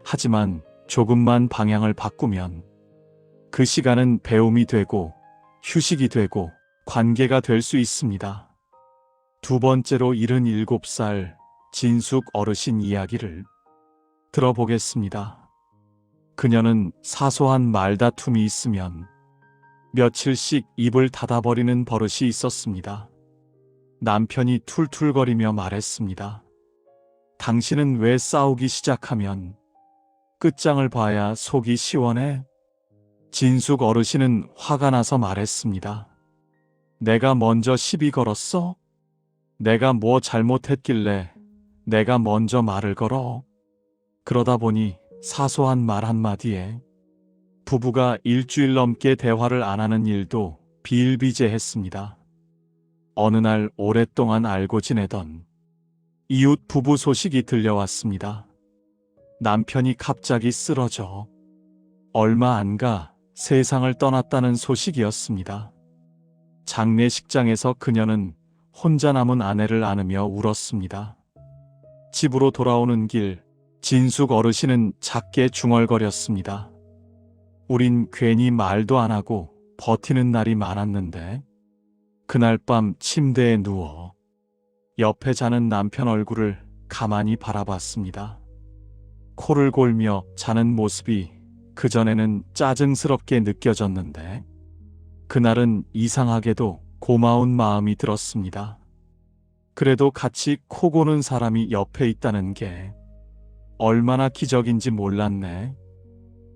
하지만 조금만 방향을 바꾸면 그 시간은 배움이 되고 휴식이 되고 관계가 될 수 있습니다. 2번째로 77살 진숙 어르신 이야기를 들어보겠습니다. 그녀는 사소한 말다툼이 있으면 며칠씩 입을 닫아버리는 버릇이 있었습니다. 남편이 툴툴거리며 말했습니다. 당신은 왜 싸우기 시작하면 끝장을 봐야 속이 시원해? 진숙 어르신은 화가 나서 말했습니다. 내가 먼저 시비 걸었어? 내가 뭐 잘못했길래 내가 먼저 말을 걸어? 그러다 보니 사소한 말 한마디에 부부가 일주일 넘게 대화를 안 하는 일도 비일비재했습니다. 어느 날 오랫동안 알고 지내던 이웃 부부 소식이 들려왔습니다. 남편이 갑자기 쓰러져 얼마 안 가 세상을 떠났다는 소식이었습니다. 장례식장에서 그녀는 혼자 남은 아내를 안으며 울었습니다. 집으로 돌아오는 길, 진숙 어르신은 작게 중얼거렸습니다. 우린 괜히 말도 안 하고 버티는 날이 많았는데, 그날 밤 침대에 누워 옆에 자는 남편 얼굴을 가만히 바라봤습니다. 코를 골며 자는 모습이 그전에는 짜증스럽게 느껴졌는데, 그날은 이상하게도 고마운 마음이 들었습니다. 그래도 같이 코 고는 사람이 옆에 있다는 게 얼마나 기적인지 몰랐네.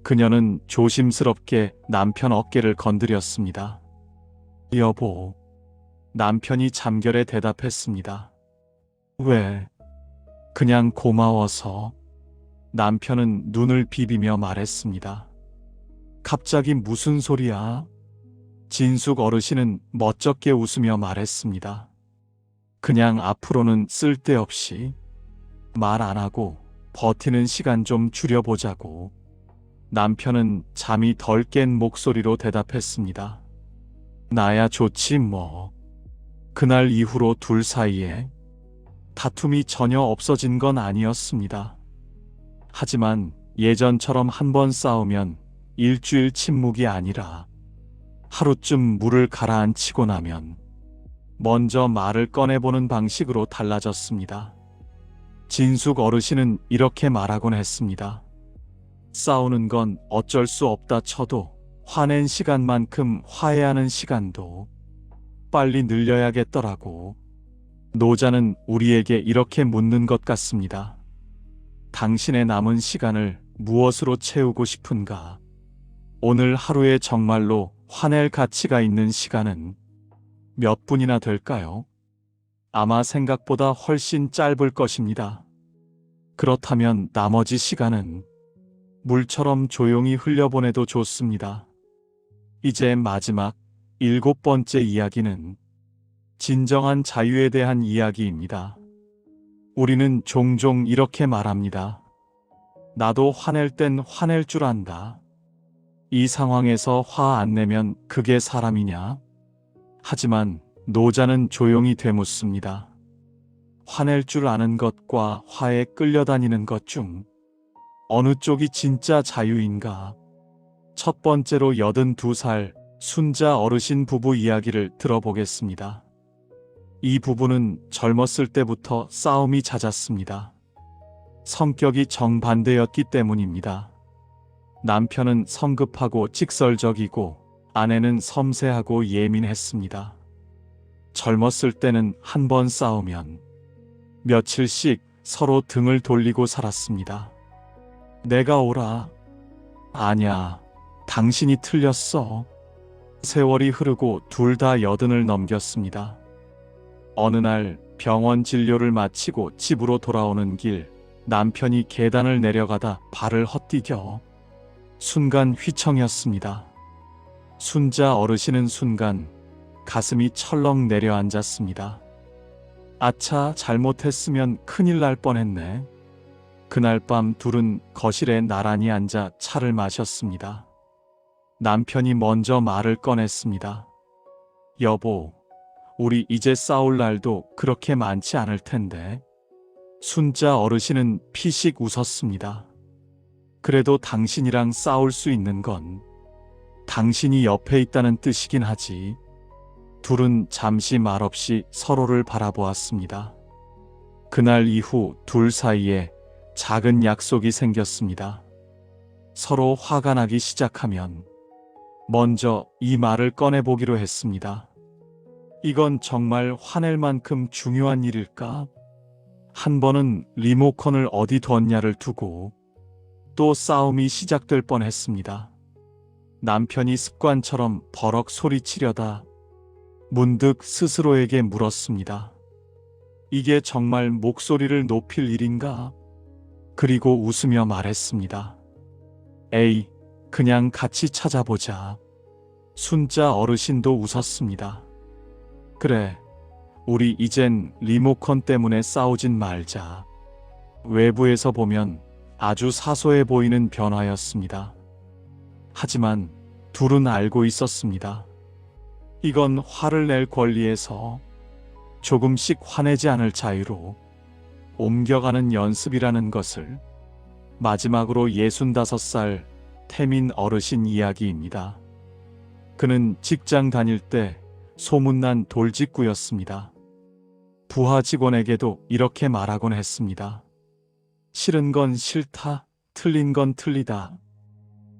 그녀는 조심스럽게 남편 어깨를 건드렸습니다. 여보. 남편이 잠결에 대답했습니다. 왜? 그냥 고마워서. 남편은 눈을 비비며 말했습니다. 갑자기 무슨 소리야? 진숙 어르신은 멋쩍게 웃으며 말했습니다. 그냥 앞으로는 쓸데없이 말 안 하고 버티는 시간 좀 줄여보자고. 남편은 잠이 덜 깬 목소리로 대답했습니다. 나야 좋지 뭐. 그날 이후로 둘 사이에 다툼이 전혀 없어진 건 아니었습니다. 하지만 예전처럼 한 번 싸우면 일주일 침묵이 아니라 하루쯤 물을 가라앉히고 나면 먼저 말을 꺼내보는 방식으로 달라졌습니다. 진숙 어르신은 이렇게 말하곤 했습니다. 싸우는 건 어쩔 수 없다 쳐도 화낸 시간만큼 화해하는 시간도 빨리 늘려야겠더라고. 노자는 우리에게 이렇게 묻는 것 같습니다. 당신의 남은 시간을 무엇으로 채우고 싶은가? 오늘 하루에 정말로 화낼 가치가 있는 시간은 몇 분이나 될까요? 아마 생각보다 훨씬 짧을 것입니다. 그렇다면 나머지 시간은 물처럼 조용히 흘려보내도 좋습니다. 이제 마지막 7번째 이야기는 진정한 자유에 대한 이야기입니다. 우리는 종종 이렇게 말합니다. 나도 화낼 땐 화낼 줄 안다. 이 상황에서 화 안 내면 그게 사람이냐? 하지만 노자는 조용히 되묻습니다. 화낼 줄 아는 것과 화에 끌려다니는 것 중 어느 쪽이 진짜 자유인가? 첫 번째로 82살 순자 어르신 부부 이야기를 들어보겠습니다. 이 부부는 젊었을 때부터 싸움이 잦았습니다. 성격이 정반대였기 때문입니다. 남편은 성급하고 직설적이고 아내는 섬세하고 예민했습니다. 젊었을 때는 한 번 싸우면 며칠씩 서로 등을 돌리고 살았습니다. 내가 옳아. 아냐, 당신이 틀렸어. 세월이 흐르고 둘 다 80을 넘겼습니다. 어느 날 병원 진료를 마치고 집으로 돌아오는 길, 남편이 계단을 내려가다 발을 헛디뎌 순간 휘청였습니다. 순자 어르신은 순간 가슴이 철렁 내려앉았습니다. 아차, 잘못했으면 큰일 날 뻔했네. 그날 밤 둘은 거실에 나란히 앉아 차를 마셨습니다. 남편이 먼저 말을 꺼냈습니다. 여보, 우리 이제 싸울 날도 그렇게 많지 않을 텐데. 순자 어르신은 피식 웃었습니다. 그래도 당신이랑 싸울 수 있는 건 당신이 옆에 있다는 뜻이긴 하지. 둘은 잠시 말없이 서로를 바라보았습니다. 그날 이후 둘 사이에 작은 약속이 생겼습니다. 서로 화가 나기 시작하면 먼저 이 말을 꺼내보기로 했습니다. 이건 정말 화낼 만큼 중요한 일일까? 한 번은 리모컨을 어디 뒀냐를 두고 또 싸움이 시작될 뻔했습니다. 남편이 습관처럼 버럭 소리치려다 문득 스스로에게 물었습니다. 이게 정말 목소리를 높일 일인가? 그리고 웃으며 말했습니다. 에이, 그냥 같이 찾아보자. 순자 어르신도 웃었습니다. 그래, 우리 이젠 리모컨 때문에 싸우진 말자. 외부에서 보면 아주 사소해 보이는 변화였습니다. 하지만 둘은 알고 있었습니다. 이건 화를 낼 권리에서 조금씩 화내지 않을 자유로 옮겨가는 연습이라는 것을 마지막으로 65살 태민 어르신 이야기입니다. 그는 직장 다닐 때 소문난 돌직구였습니다. 부하 직원에게도 이렇게 말하곤 했습니다. 싫은 건 싫다, 틀린 건 틀리다.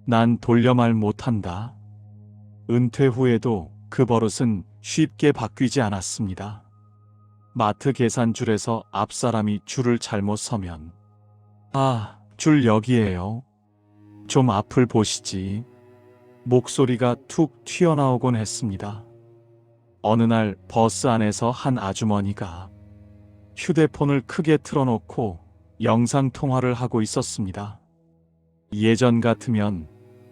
난 돌려 말 못한다. 은퇴 후에도 그 버릇은 쉽게 바뀌지 않았습니다. 마트 계산줄에서 앞사람이 줄을 잘못 서면 아, 줄 여기에요. 좀 앞을 보시지. 목소리가 툭 튀어나오곤 했습니다. 어느 날 버스 안에서 한 아주머니가 휴대폰을 크게 틀어놓고 영상통화를 하고 있었습니다. 예전 같으면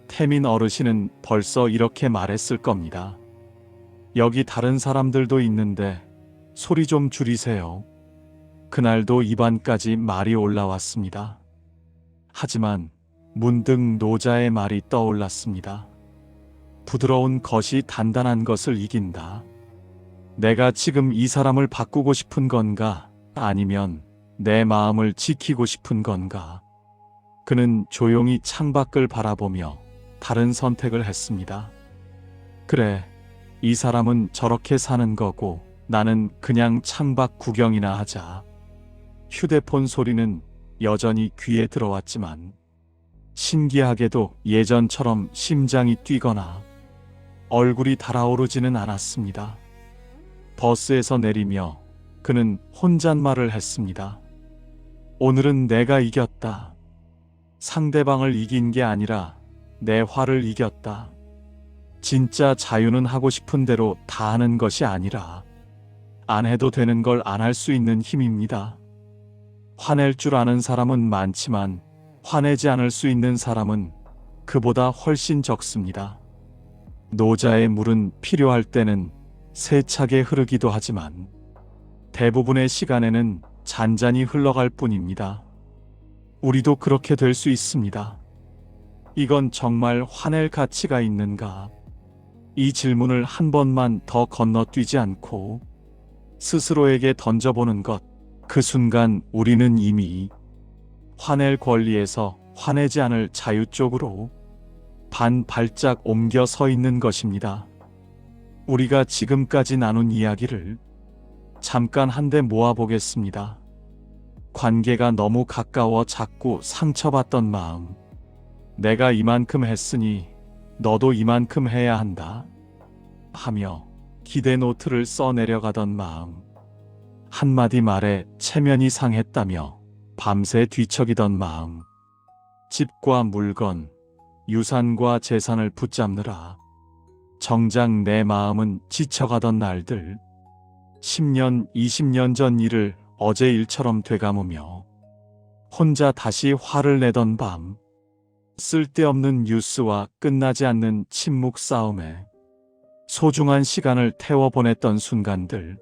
태민 어르신은 벌써 이렇게 말했을 겁니다. 여기 다른 사람들도 있는데 소리 좀 줄이세요. 그날도 입안까지 말이 올라왔습니다. 하지만 문득 노자의 말이 떠올랐습니다. 부드러운 것이 단단한 것을 이긴다. 내가 지금 이 사람을 바꾸고 싶은 건가? 아니면 내 마음을 지키고 싶은 건가? 그는 조용히 창밖을 바라보며 다른 선택을 했습니다. 그래, 이 사람은 저렇게 사는 거고 나는 그냥 창밖 구경이나 하자. 휴대폰 소리는 여전히 귀에 들어왔지만 신기하게도 예전처럼 심장이 뛰거나 얼굴이 달아오르지는 않았습니다. 버스에서 내리며 그는 혼잣말을 했습니다. 오늘은 내가 이겼다. 상대방을 이긴 게 아니라 내 화를 이겼다. 진짜 자유는 하고 싶은 대로 다 하는 것이 아니라 안 해도 되는 걸 안 할 수 있는 힘입니다. 화낼 줄 아는 사람은 많지만 화내지 않을 수 있는 사람은 그보다 훨씬 적습니다. 노자의 물은 필요할 때는 세차게 흐르기도 하지만 대부분의 시간에는 잔잔히 흘러갈 뿐입니다. 우리도 그렇게 될 수 있습니다. 이건 정말 화낼 가치가 있는가? 이 질문을 한 번만 더 건너뛰지 않고 스스로에게 던져보는 것. 그 순간 우리는 이미 화낼 권리에서 화내지 않을 자유 쪽으로 반 발짝 옮겨 서 있는 것입니다. 우리가 지금까지 나눈 이야기를 잠깐 한데 모아보겠습니다. 관계가 너무 가까워 자꾸 상처받던 마음. 내가 이만큼 했으니 너도 이만큼 해야 한다. 하며 기대 노트를 써 내려가던 마음. 한마디 말에 체면이 상했다며 밤새 뒤척이던 마음. 집과 물건, 유산과 재산을 붙잡느라 정작 내 마음은 지쳐가던 날들. 10년, 20년 전 일을 어제 일처럼 되감으며 혼자 다시 화를 내던 밤. 쓸데없는 뉴스와 끝나지 않는 침묵 싸움에 소중한 시간을 태워보냈던 순간들.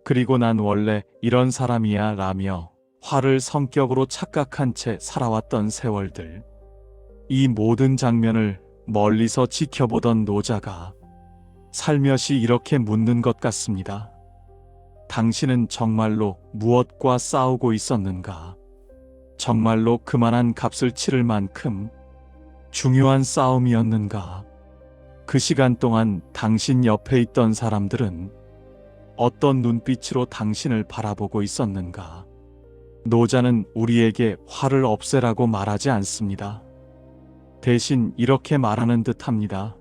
그리고 난 원래 이런 사람이야 라며 화를 성격으로 착각한 채 살아왔던 세월들. 이 모든 장면을 멀리서 지켜보던 노자가 살며시 이렇게 묻는 것 같습니다. 당신은 정말로 무엇과 싸우고 있었는가? 정말로 그만한 값을 치를 만큼 중요한 싸움이었는가? 그 시간 동안 당신 옆에 있던 사람들은 어떤 눈빛으로 당신을 바라보고 있었는가? 노자는 우리에게 화를 없애라고 말하지 않습니다. 대신 이렇게 말하는 듯 합니다.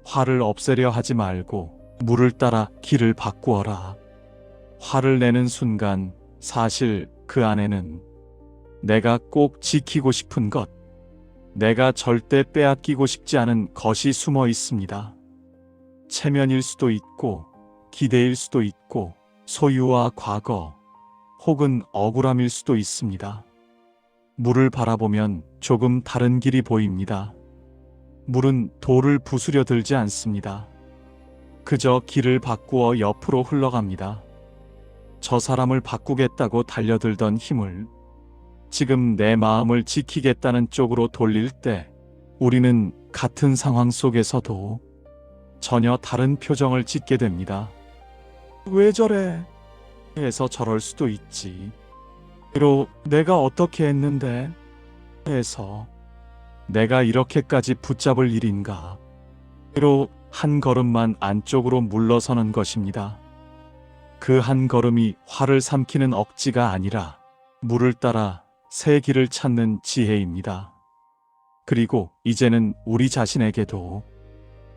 화를 없애려 하지 말고 물을 따라 길을 바꾸어라. 화를 내는 순간 사실 그 안에는 내가 꼭 지키고 싶은 것, 내가 절대 빼앗기고 싶지 않은 것이 숨어 있습니다. 체면일 수도 있고 기대일 수도 있고 소유와 과거 혹은 억울함일 수도 있습니다. 물을 바라보면 조금 다른 길이 보입니다. 물은 돌을 부수려 들지 않습니다. 그저 길을 바꾸어 옆으로 흘러갑니다. 저 사람을 바꾸겠다고 달려들던 힘을 지금 내 마음을 지키겠다는 쪽으로 돌릴 때 우리는 같은 상황 속에서도 전혀 다른 표정을 짓게 됩니다. 왜 저래? 해서 저럴 수도 있지. 로 내가 어떻게 했는데? 해서 내가 이렇게까지 붙잡을 일인가? 로 한 걸음만 안쪽으로 물러서는 것입니다. 그 한 걸음이 화를 삼키는 억지가 아니라 물을 따라 새 길을 찾는 지혜입니다. 그리고 이제는 우리 자신에게도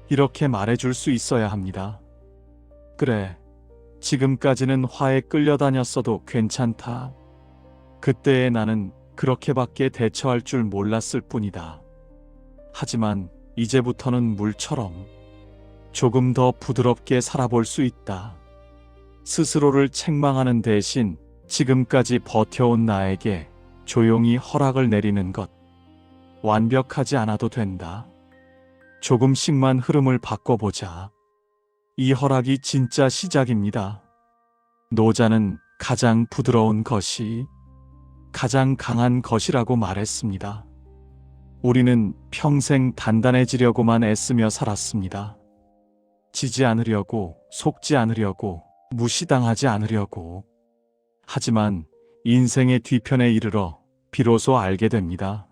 이렇게 말해줄 수 있어야 합니다. 그래, 지금까지는 화에 끌려다녔어도 괜찮다. 그때의 나는 그렇게밖에 대처할 줄 몰랐을 뿐이다. 하지만 이제부터는 물처럼 조금 더 부드럽게 살아볼 수 있다. 스스로를 책망하는 대신 지금까지 버텨온 나에게 조용히 허락을 내리는 것. 완벽하지 않아도 된다. 조금씩만 흐름을 바꿔보자. 이 허락이 진짜 시작입니다. 노자는 가장 부드러운 것이 가장 강한 것이라고 말했습니다. 우리는 평생 단단해지려고만 애쓰며 살았습니다. 지지 않으려고, 속지 않으려고, 무시당하지 않으려고. 하지만 인생의 뒤편에 이르러 비로소 알게 됩니다.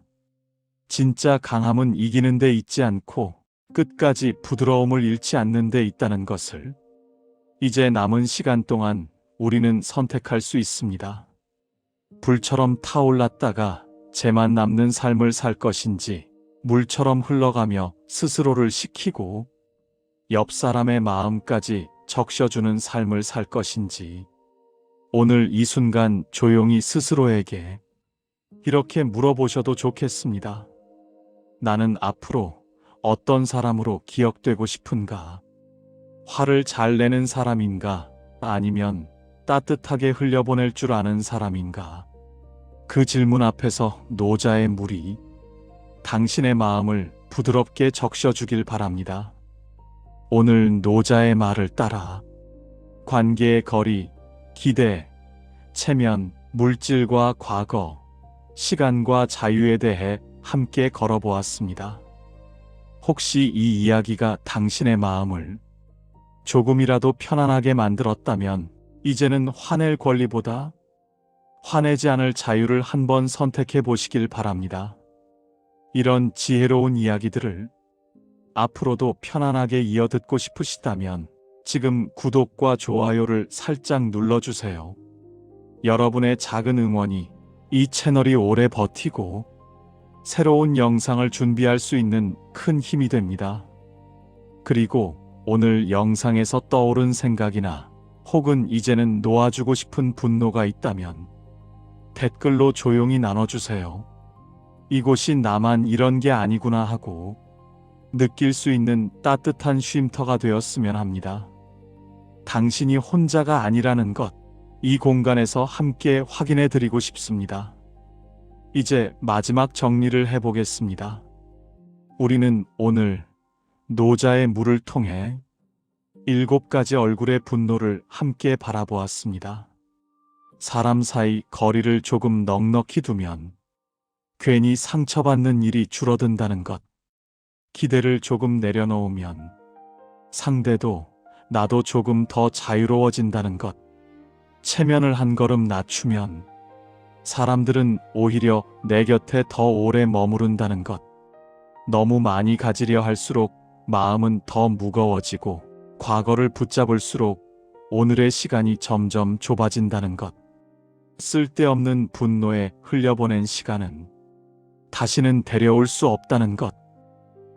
진짜 강함은 이기는 데 있지 않고 끝까지 부드러움을 잃지 않는 데 있다는 것을 이제 남은 시간 동안 우리는 선택할 수 있습니다. 불처럼 타올랐다가 재만 남는 삶을 살 것인지, 물처럼 흘러가며 스스로를 식히고 옆 사람의 마음까지 적셔주는 삶을 살 것인지, 오늘 이 순간 조용히 스스로에게 이렇게 물어보셔도 좋겠습니다. 나는 앞으로 어떤 사람으로 기억되고 싶은가? 화를 잘 내는 사람인가? 아니면 따뜻하게 흘려보낼 줄 아는 사람인가? 그 질문 앞에서 노자의 물이 당신의 마음을 부드럽게 적셔주길 바랍니다. 오늘 노자의 말을 따라 관계의 거리, 기대, 체면, 물질과 과거, 시간과 자유에 대해 함께 걸어보았습니다. 혹시 이 이야기가 당신의 마음을 조금이라도 편안하게 만들었다면 이제는 화낼 권리보다 화내지 않을 자유를 한번 선택해 보시길 바랍니다. 이런 지혜로운 이야기들을 앞으로도 편안하게 이어듣고 싶으시다면 지금 구독과 좋아요를 살짝 눌러주세요. 여러분의 작은 응원이 이 채널이 오래 버티고 새로운 영상을 준비할 수 있는 큰 힘이 됩니다. 그리고 오늘 영상에서 떠오른 생각이나 혹은 이제는 놓아주고 싶은 분노가 있다면 댓글로 조용히 나눠주세요. 이곳이 나만 이런 게 아니구나 하고 느낄 수 있는 따뜻한 쉼터가 되었으면 합니다. 당신이 혼자가 아니라는 것, 이 공간에서 함께 확인해 드리고 싶습니다. 이제 마지막 정리를 해보겠습니다. 우리는 오늘 노자의 물을 통해 7가지 얼굴의 분노를 함께 바라보았습니다. 사람 사이 거리를 조금 넉넉히 두면 괜히 상처받는 일이 줄어든다는 것. 기대를 조금 내려놓으면 상대도 나도 조금 더 자유로워진다는 것. 체면을 한 걸음 낮추면 사람들은 오히려 내 곁에 더 오래 머무른다는 것. 너무 많이 가지려 할수록 마음은 더 무거워지고 과거를 붙잡을수록 오늘의 시간이 점점 좁아진다는 것. 쓸데없는 분노에 흘려보낸 시간은 다시는 데려올 수 없다는 것.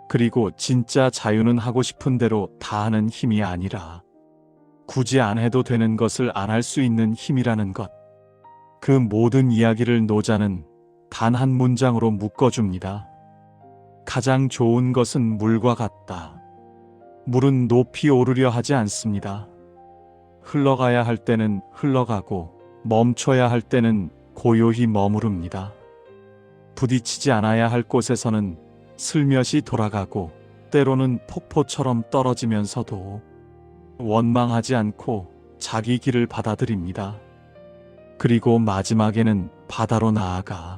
그리고 진짜 자유는 하고 싶은 대로 다 하는 힘이 아니라 굳이 안 해도 되는 것을 안 할 수 있는 힘이라는 것. 그 모든 이야기를 노자는 단 한 문장으로 묶어줍니다. 가장 좋은 것은 물과 같다. 물은 높이 오르려 하지 않습니다. 흘러가야 할 때는 흘러가고 멈춰야 할 때는 고요히 머무릅니다. 부딪히지 않아야 할 곳에서는 슬며시 돌아가고 때로는 폭포처럼 떨어지면서도 원망하지 않고 자기 길을 받아들입니다. 그리고 마지막에는 바다로 나아가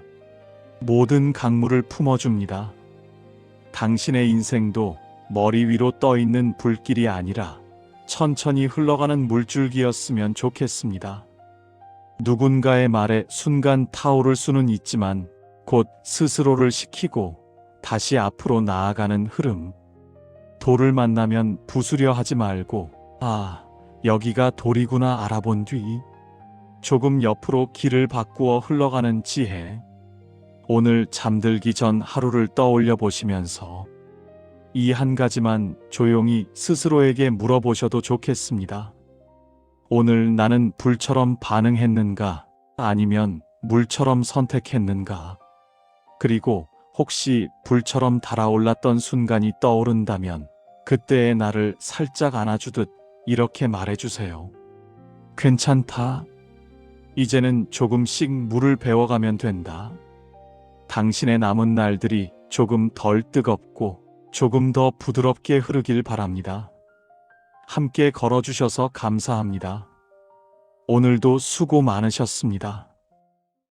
모든 강물을 품어줍니다. 당신의 인생도 머리 위로 떠 있는 불길이 아니라 천천히 흘러가는 물줄기였으면 좋겠습니다. 누군가의 말에 순간 타오를 수는 있지만 곧 스스로를 식히고 다시 앞으로 나아가는 흐름. 돌을 만나면 부수려 하지 말고 아, 여기가 돌이구나 알아본 뒤 조금 옆으로 길을 바꾸어 흘러가는 지혜. 오늘 잠들기 전 하루를 떠올려 보시면서 이 한 가지만 조용히 스스로에게 물어보셔도 좋겠습니다. 오늘 나는 불처럼 반응했는가? 아니면 물처럼 선택했는가? 그리고 혹시 불처럼 달아올랐던 순간이 떠오른다면 그때의 나를 살짝 안아주듯 이렇게 말해주세요. 괜찮다. 이제는 조금씩 물을 배워가면 된다. 당신의 남은 날들이 조금 덜 뜨겁고 조금 더 부드럽게 흐르길 바랍니다. 함께 걸어주셔서 감사합니다. 오늘도 수고 많으셨습니다.